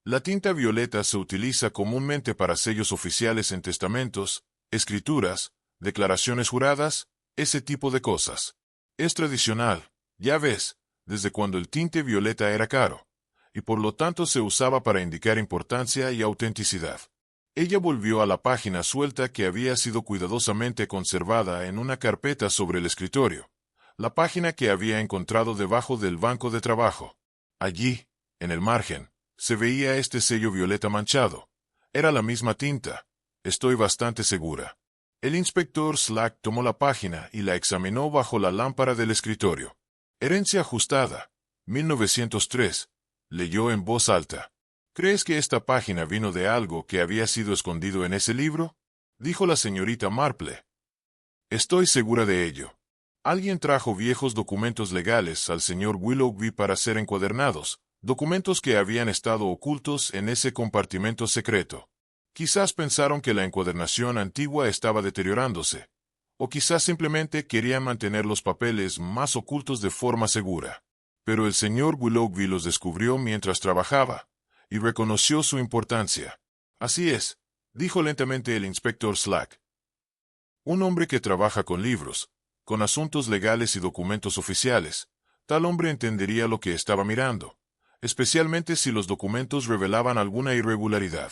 La tinta violeta se utiliza comúnmente para sellos oficiales en testamentos, escrituras, declaraciones juradas, ese tipo de cosas. Es tradicional, ya ves, desde cuando el tinte violeta era caro, y por lo tanto se usaba para indicar importancia y autenticidad. Ella volvió a la página suelta que había sido cuidadosamente conservada en una carpeta sobre el escritorio, la página que había encontrado debajo del banco de trabajo. Allí, en el margen, se veía este sello violeta manchado. Era la misma tinta. Estoy bastante segura. El inspector Slack tomó la página y la examinó bajo la lámpara del escritorio. Herencia ajustada, 1903, leyó en voz alta. ¿Crees que esta página vino de algo que había sido escondido en ese libro? Dijo la señorita Marple. Estoy segura de ello. Alguien trajo viejos documentos legales al señor Willoughby para ser encuadernados, documentos que habían estado ocultos en ese compartimento secreto. Quizás pensaron que la encuadernación antigua estaba deteriorándose, o quizás simplemente querían mantener los papeles más ocultos de forma segura. Pero el señor Willoughby los descubrió mientras trabajaba, y reconoció su importancia. Así es, dijo lentamente el inspector Slack. Un hombre que trabaja con libros, con asuntos legales y documentos oficiales, tal hombre entendería lo que estaba mirando, especialmente si los documentos revelaban alguna irregularidad.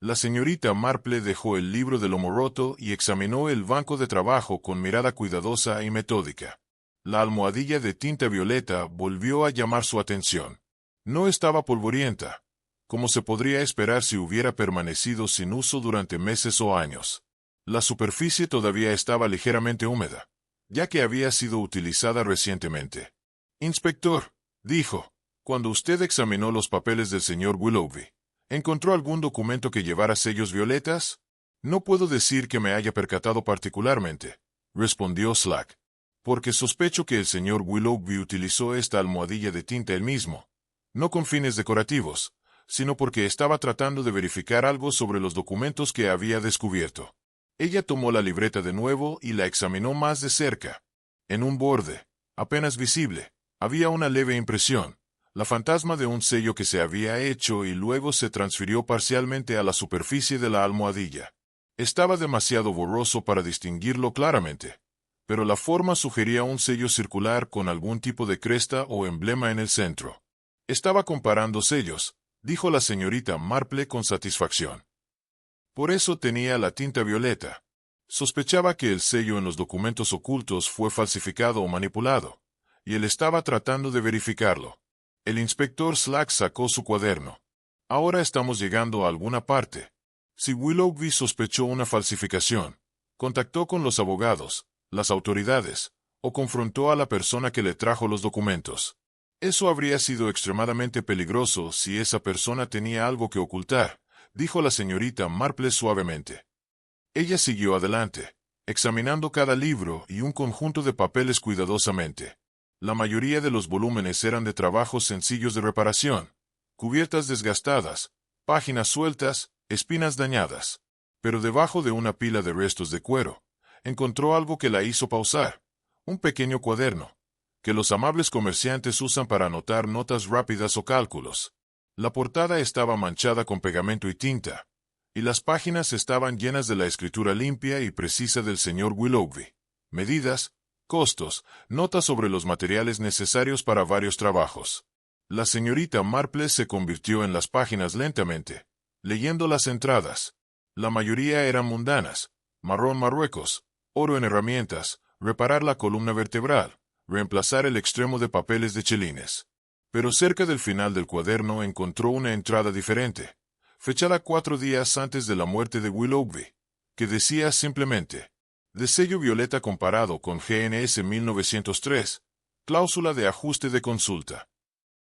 La señorita Marple dejó el libro de lomo roto y examinó el banco de trabajo con mirada cuidadosa y metódica. La almohadilla de tinta violeta volvió a llamar su atención. No estaba polvorienta, como se podría esperar si hubiera permanecido sin uso durante meses o años. La superficie todavía estaba ligeramente húmeda, ya que había sido utilizada recientemente. Inspector, dijo, cuando usted examinó los papeles del señor Willoughby, ¿encontró algún documento que llevara sellos violetas? No puedo decir que me haya percatado particularmente, respondió Slack, porque sospecho que el señor Willoughby utilizó esta almohadilla de tinta él mismo, no con fines decorativos, sino porque estaba tratando de verificar algo sobre los documentos que había descubierto. Ella tomó la libreta de nuevo y la examinó más de cerca. En un borde, apenas visible, había una leve impresión, la fantasma de un sello que se había hecho y luego se transfirió parcialmente a la superficie de la almohadilla. Estaba demasiado borroso para distinguirlo claramente, pero la forma sugería un sello circular con algún tipo de cresta o emblema en el centro. Estaba comparando sellos, dijo la señorita Marple con satisfacción. Por eso tenía la tinta violeta. Sospechaba que el sello en los documentos ocultos fue falsificado o manipulado, y él estaba tratando de verificarlo. El inspector Slack sacó su cuaderno. Ahora estamos llegando a alguna parte. Si Willoughby sospechó una falsificación, contactó con los abogados, las autoridades, o confrontó a la persona que le trajo los documentos. Eso habría sido extremadamente peligroso si esa persona tenía algo que ocultar, dijo la señorita Marple suavemente. Ella siguió adelante, examinando cada libro y un conjunto de papeles cuidadosamente. La mayoría de los volúmenes eran de trabajos sencillos de reparación, cubiertas desgastadas, páginas sueltas, espinas dañadas. Pero debajo de una pila de restos de cuero, encontró algo que la hizo pausar, un pequeño cuaderno, que los amables comerciantes usan para anotar notas rápidas o cálculos. La portada estaba manchada con pegamento y tinta, y las páginas estaban llenas de la escritura limpia y precisa del señor Willoughby. Medidas, costos, notas sobre los materiales necesarios para varios trabajos. La señorita Marple se convirtió en las páginas lentamente, leyendo las entradas. La mayoría eran mundanas: marrón Marruecos, oro en herramientas, reparar la columna vertebral, reemplazar el extremo de papeles de chelines. Pero cerca del final del cuaderno encontró una entrada diferente, fechada 4 días antes de la muerte de Willoughby, que decía simplemente: de sello violeta comparado con GNS 1903, cláusula de ajuste de consulta.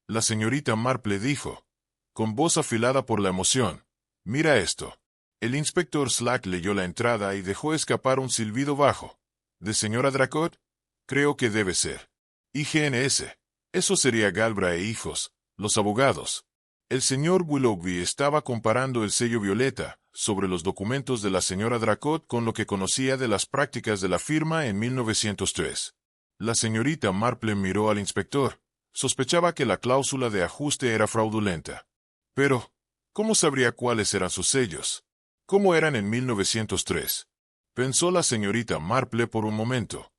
La señorita Marple dijo, con voz afilada por la emoción: mira esto. El inspector Slack leyó la entrada y dejó escapar un silbido bajo. ¿De señora Dracot? Creo que debe ser. IGNS. Eso sería Galbraith e Hijos, los abogados. El señor Willoughby estaba comparando el sello violeta sobre los documentos de la señora Dracot con lo que conocía de las prácticas de la firma en 1903. La señorita Marple miró al inspector. Sospechaba que la cláusula de ajuste era fraudulenta. Pero, ¿cómo sabría cuáles eran sus sellos? ¿Cómo eran en 1903? Pensó la señorita Marple por un momento.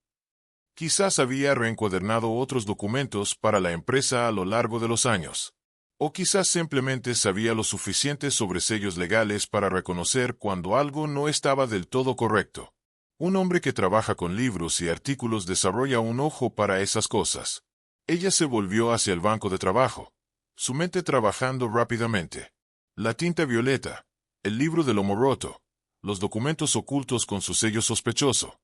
Quizás había reencuadernado otros documentos para la empresa a lo largo de los años. O quizás simplemente sabía lo suficiente sobre sellos legales para reconocer cuando algo no estaba del todo correcto. Un hombre que trabaja con libros y artículos desarrolla un ojo para esas cosas. Ella se volvió hacia el banco de trabajo, su mente trabajando rápidamente. La tinta violeta, el libro del lomo roto, los documentos ocultos con su sello sospechoso.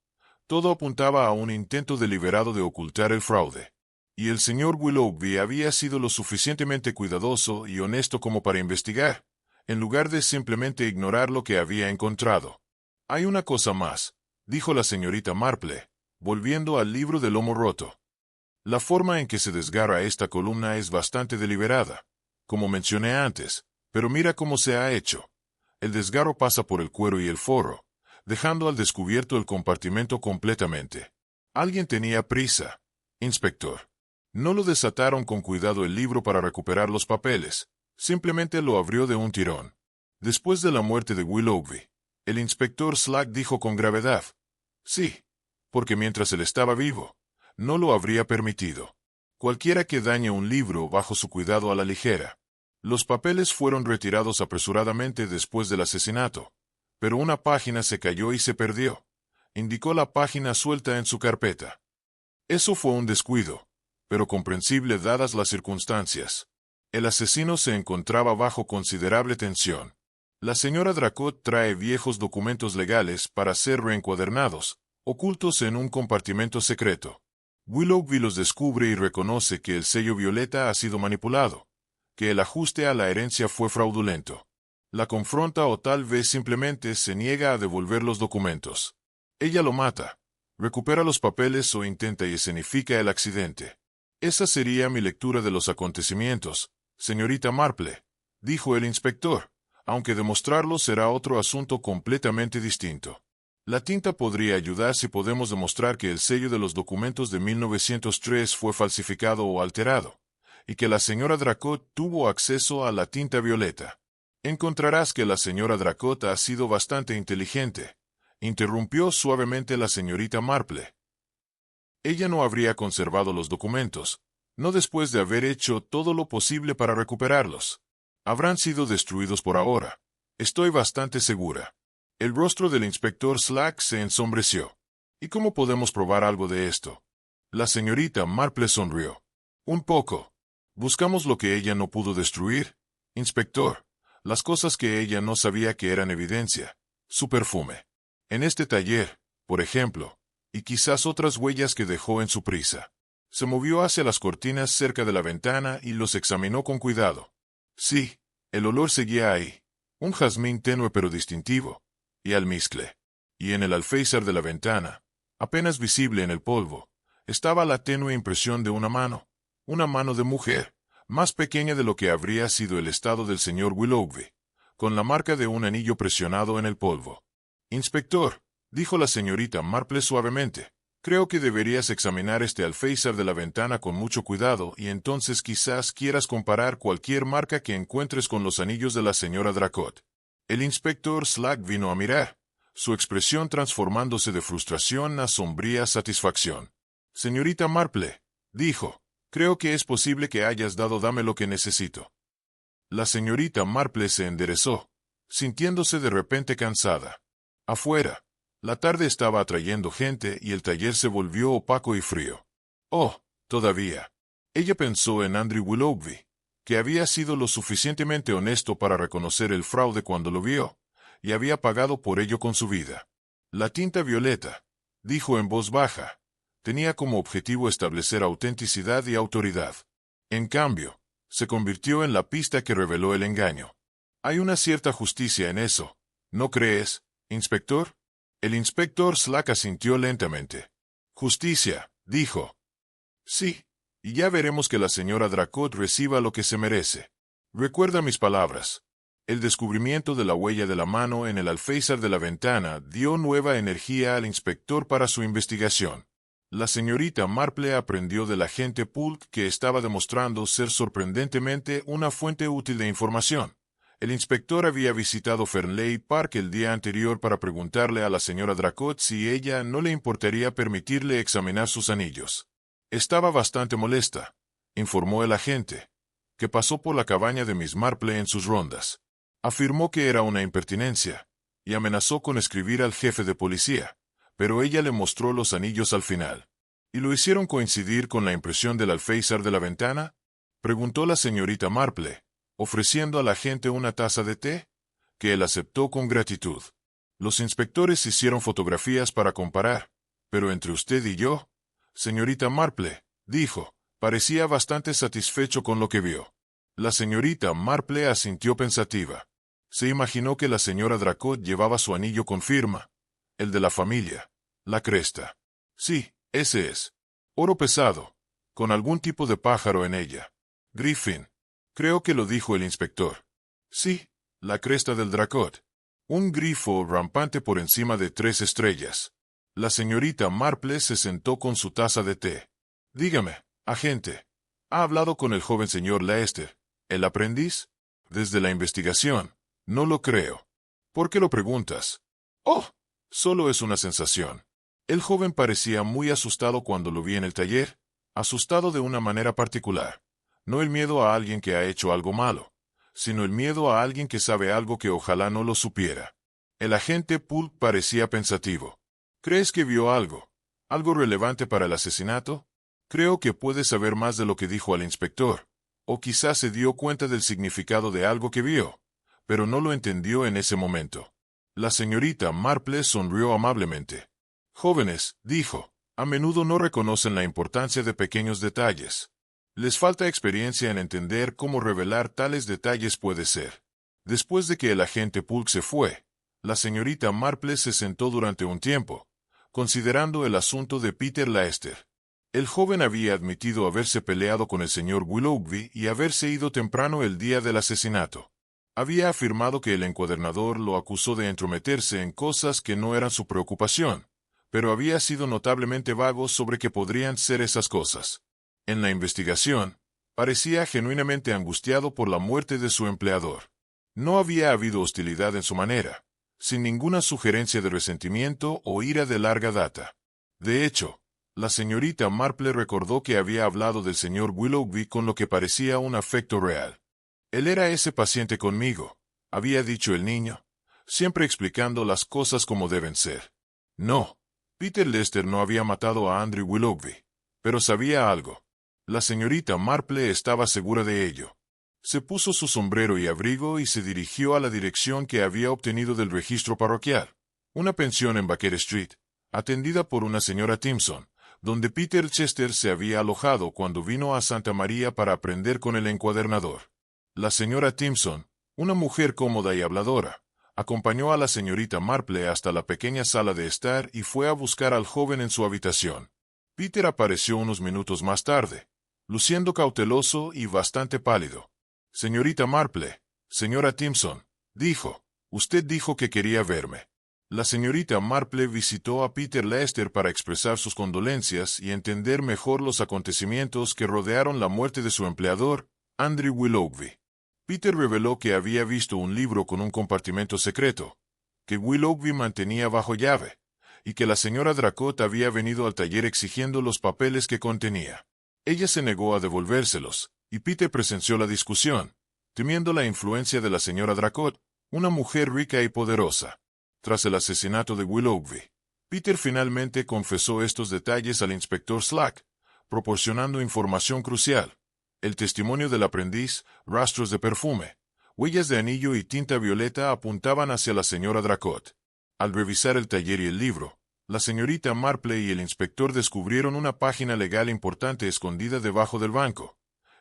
Todo apuntaba a un intento deliberado de ocultar el fraude. Y el señor Willoughby había sido lo suficientemente cuidadoso y honesto como para investigar, en lugar de simplemente ignorar lo que había encontrado. Hay una cosa más, dijo la señorita Marple, volviendo al libro del lomo roto. La forma en que se desgarra esta columna es bastante deliberada, como mencioné antes, pero mira cómo se ha hecho. El desgarro pasa por el cuero y el forro, dejando al descubierto el compartimento completamente. Alguien tenía prisa, inspector. No lo desataron con cuidado el libro para recuperar los papeles, simplemente lo abrió de un tirón. Después de la muerte de Willoughby, el inspector Slack dijo con gravedad, sí, porque mientras él estaba vivo, no lo habría permitido. Cualquiera que dañe un libro bajo su cuidado a la ligera. Los papeles fueron retirados apresuradamente después del asesinato, pero una página se cayó y se perdió. Indicó la página suelta en su carpeta. Eso fue un descuido, pero comprensible dadas las circunstancias. El asesino se encontraba bajo considerable tensión. La señora Dracot trae viejos documentos legales para ser reencuadernados, ocultos en un compartimento secreto. Willoughby los descubre y reconoce que el sello violeta ha sido manipulado, que el ajuste a la herencia fue fraudulento. La confronta o tal vez simplemente se niega a devolver los documentos. Ella lo mata, recupera los papeles o intenta y escenifica el accidente. Esa sería mi lectura de los acontecimientos, señorita Marple, dijo el inspector, aunque demostrarlo será otro asunto completamente distinto. La tinta podría ayudar si podemos demostrar que el sello de los documentos de 1903 fue falsificado o alterado, y que la señora Dracot tuvo acceso a la tinta violeta. Encontrarás que la señora Dracot ha sido bastante inteligente, interrumpió suavemente la señorita Marple. Ella no habría conservado los documentos, no después de haber hecho todo lo posible para recuperarlos. Habrán sido destruidos por ahora. Estoy bastante segura. El rostro del inspector Slack se ensombreció. ¿Y cómo podemos probar algo de esto? La señorita Marple sonrió. Un poco. Buscamos lo que ella no pudo destruir, inspector. Las cosas que ella no sabía que eran evidencia. Su perfume. En este taller, por ejemplo, y quizás otras huellas que dejó en su prisa. Se movió hacia las cortinas cerca de la ventana y los examinó con cuidado. Sí, el olor seguía ahí, un jazmín tenue pero distintivo, y almizcle. Y en el alféizar de la ventana, apenas visible en el polvo, estaba la tenue impresión de una mano de mujer, más pequeña de lo que habría sido el estado del señor Willoughby, con la marca de un anillo presionado en el polvo. Inspector, dijo la señorita Marple suavemente, creo que deberías examinar este alféizar de la ventana con mucho cuidado y entonces quizás quieras comparar cualquier marca que encuentres con los anillos de la señora Dracot. El inspector Slack vino a mirar, su expresión transformándose de frustración a sombría satisfacción. Señorita Marple, dijo, creo que es posible que hayas dame lo que necesito. La señorita Marple se enderezó, sintiéndose de repente cansada. Afuera, la tarde estaba atrayendo gente y el taller se volvió opaco y frío. Oh, todavía. Ella pensó en Andrew Willoughby, que había sido lo suficientemente honesto para reconocer el fraude cuando lo vio, y había pagado por ello con su vida. La tinta violeta, dijo en voz baja, tenía como objetivo establecer autenticidad y autoridad. En cambio, se convirtió en la pista que reveló el engaño. Hay una cierta justicia en eso, ¿No crees, inspector? El inspector Slack asintió lentamente. Justicia, dijo. Sí, y ya veremos que la señora Dracot reciba lo que se merece. Recuerda mis palabras. El descubrimiento de la huella de la mano en el alféizar de la ventana dio nueva energía al inspector para su investigación. La señorita Marple aprendió del agente Poole que estaba demostrando ser sorprendentemente una fuente útil de información. El inspector había visitado Fernley Park el día anterior para preguntarle a la señora Dracot si ella no le importaría permitirle examinar sus anillos. Estaba bastante molesta, informó el agente, que pasó por la cabaña de Miss Marple en sus rondas. Afirmó que era una impertinencia, y amenazó con escribir al jefe de policía, pero ella le mostró los anillos al final. ¿Y lo hicieron coincidir con la impresión del alféizar de la ventana? Preguntó la señorita Marple, ofreciendo al agente una taza de té, que él aceptó con gratitud. Los inspectores hicieron fotografías para comparar, pero entre usted y yo, señorita Marple, dijo, parecía bastante satisfecho con lo que vio. La señorita Marple asintió pensativa. Se imaginó que la señora Dracot llevaba su anillo con firma, el de la familia, la cresta. Sí, ese es. Oro pesado, con algún tipo de pájaro en ella. Griffin. Creo que lo dijo el inspector. Sí, la cresta del Dracot. Un grifo rampante por encima de 3 estrellas. La señorita Marple se sentó con su taza de té. Dígame, agente, ¿ha hablado con el joven señor Lester, el aprendiz? Desde la investigación. No lo creo. ¿Por qué lo preguntas? Oh, solo es una sensación. El joven parecía muy asustado cuando lo vi en el taller, asustado de una manera particular. No el miedo a alguien que ha hecho algo malo, sino el miedo a alguien que sabe algo que ojalá no lo supiera. El agente Poole parecía pensativo. ¿Crees que vio algo? ¿Algo relevante para el asesinato? Creo que puede saber más de lo que dijo al inspector, o quizás se dio cuenta del significado de algo que vio, pero no lo entendió en ese momento. La señorita Marple sonrió amablemente. Jóvenes, dijo, a menudo no reconocen la importancia de pequeños detalles. Les falta experiencia en entender cómo revelar tales detalles puede ser. Después de que el agente Poole se fue, la señorita Marple se sentó durante un tiempo, considerando el asunto de Peter Lester. El joven había admitido haberse peleado con el señor Willoughby y haberse ido temprano el día del asesinato. Había afirmado que el encuadernador lo acusó de entrometerse en cosas que no eran su preocupación, pero había sido notablemente vago sobre qué podrían ser esas cosas. En la investigación, parecía genuinamente angustiado por la muerte de su empleador. No había habido hostilidad en su manera, sin ninguna sugerencia de resentimiento o ira de larga data. De hecho, la señorita Marple recordó que había hablado del señor Willoughby con lo que parecía un afecto real. Él era ese paciente conmigo, había dicho el niño, siempre explicando las cosas como deben ser. No, Peter Lester no había matado a Andrew Willoughby, pero sabía algo. La señorita Marple estaba segura de ello. Se puso su sombrero y abrigo y se dirigió a la dirección que había obtenido del registro parroquial, una pensión en Baker Street, atendida por una señora Timpson, donde Peter Chester se había alojado cuando vino a Santa María para aprender con el encuadernador. La señora Timpson, una mujer cómoda y habladora, acompañó a la señorita Marple hasta la pequeña sala de estar y fue a buscar al joven en su habitación. Peter apareció unos minutos más tarde, luciendo cauteloso y bastante pálido. Señorita Marple, señora Timpson, dijo, usted dijo que quería verme. La señorita Marple visitó a Peter Lester para expresar sus condolencias y entender mejor los acontecimientos que rodearon la muerte de su empleador, Andrew Willoughby. Peter reveló que había visto un libro con un compartimento secreto, que Willoughby mantenía bajo llave, y que la señora Dracot había venido al taller exigiendo los papeles que contenía. Ella se negó a devolvérselos, y Peter presenció la discusión, temiendo la influencia de la señora Dracot, una mujer rica y poderosa. Tras el asesinato de Willoughby, Peter finalmente confesó estos detalles al inspector Slack, proporcionando información crucial. El testimonio del aprendiz, rastros de perfume, huellas de anillo y tinta violeta apuntaban hacia la señora Dracot. Al revisar el taller y el libro, la señorita Marple y el inspector descubrieron una página legal importante escondida debajo del banco,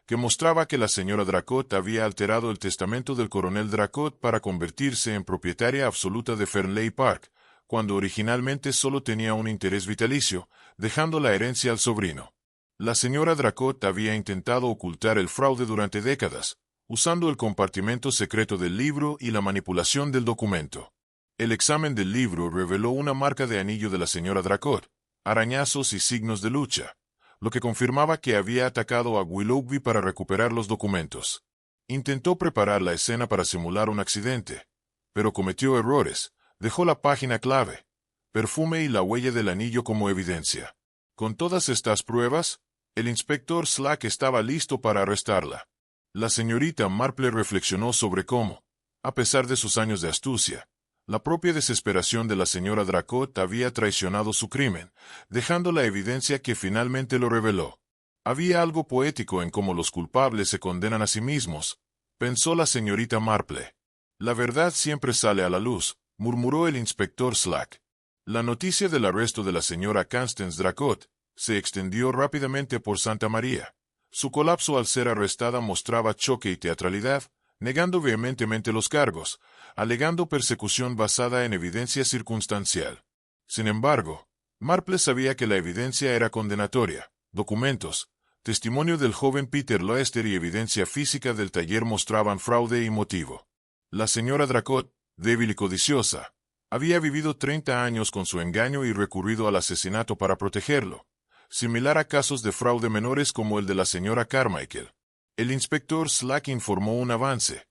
que mostraba que la señora Dracot había alterado el testamento del coronel Dracot para convertirse en propietaria absoluta de Fernley Park, cuando originalmente solo tenía un interés vitalicio, dejando la herencia al sobrino. La señora Dracot había intentado ocultar el fraude durante décadas, usando el compartimento secreto del libro y la manipulación del documento. El examen del libro reveló una marca de anillo de la señora Dracot, arañazos y signos de lucha, lo que confirmaba que había atacado a Willoughby para recuperar los documentos. Intentó preparar la escena para simular un accidente, pero cometió errores. Dejó la página clave, perfume y la huella del anillo como evidencia. Con todas estas pruebas, el inspector Slack estaba listo para arrestarla. La señorita Marple reflexionó sobre cómo, a pesar de sus años de astucia, la propia desesperación de la señora Dracot había traicionado su crimen, dejando la evidencia que finalmente lo reveló. Había algo poético en cómo los culpables se condenan a sí mismos, pensó la señorita Marple. La verdad siempre sale a la luz, murmuró el inspector Slack. La noticia del arresto de la señora Constance Dracot se extendió rápidamente por Santa María. Su colapso al ser arrestada mostraba choque y teatralidad, negando vehementemente los cargos, alegando persecución basada en evidencia circunstancial. Sin embargo, Marple sabía que la evidencia era condenatoria. Documentos, testimonio del joven Peter Lester y evidencia física del taller mostraban fraude y motivo. La señora Dracot, débil y codiciosa, había vivido 30 años con su engaño y recurrido al asesinato para protegerlo, similar a casos de fraude menores como el de la señora Carmichael. El inspector Slack informó un avance.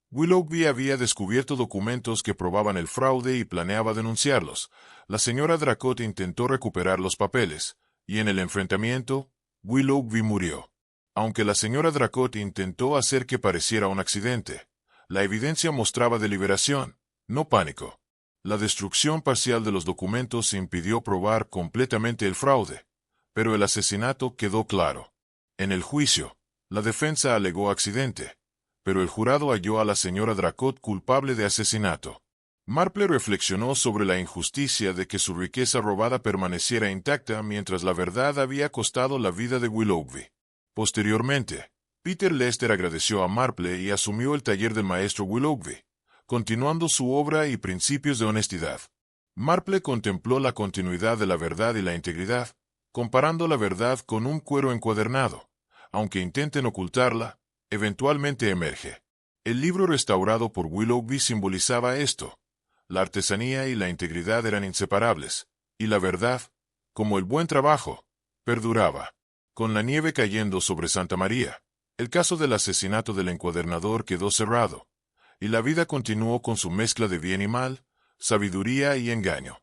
Willoughby había descubierto documentos que probaban el fraude y planeaba denunciarlos. La señora Dracot intentó recuperar los papeles, y en el enfrentamiento, Willoughby murió. Aunque la señora Dracot intentó hacer que pareciera un accidente, la evidencia mostraba deliberación, no pánico. La destrucción parcial de los documentos impidió probar completamente el fraude, pero el asesinato quedó claro. En el juicio, la defensa alegó accidente, pero el jurado halló a la señora Dracot culpable de asesinato. Marple reflexionó sobre la injusticia de que su riqueza robada permaneciera intacta mientras la verdad había costado la vida de Willoughby. Posteriormente, Peter Lester agradeció a Marple y asumió el taller del maestro Willoughby, continuando su obra y principios de honestidad. Marple contempló la continuidad de la verdad y la integridad, comparando la verdad con un cuero encuadernado. Aunque intenten ocultarla, eventualmente emerge. El libro restaurado por Willoughby simbolizaba esto. La artesanía y la integridad eran inseparables, y la verdad, como el buen trabajo, perduraba. Con la nieve cayendo sobre Santa María, el caso del asesinato del encuadernador quedó cerrado, y la vida continuó con su mezcla de bien y mal, sabiduría y engaño.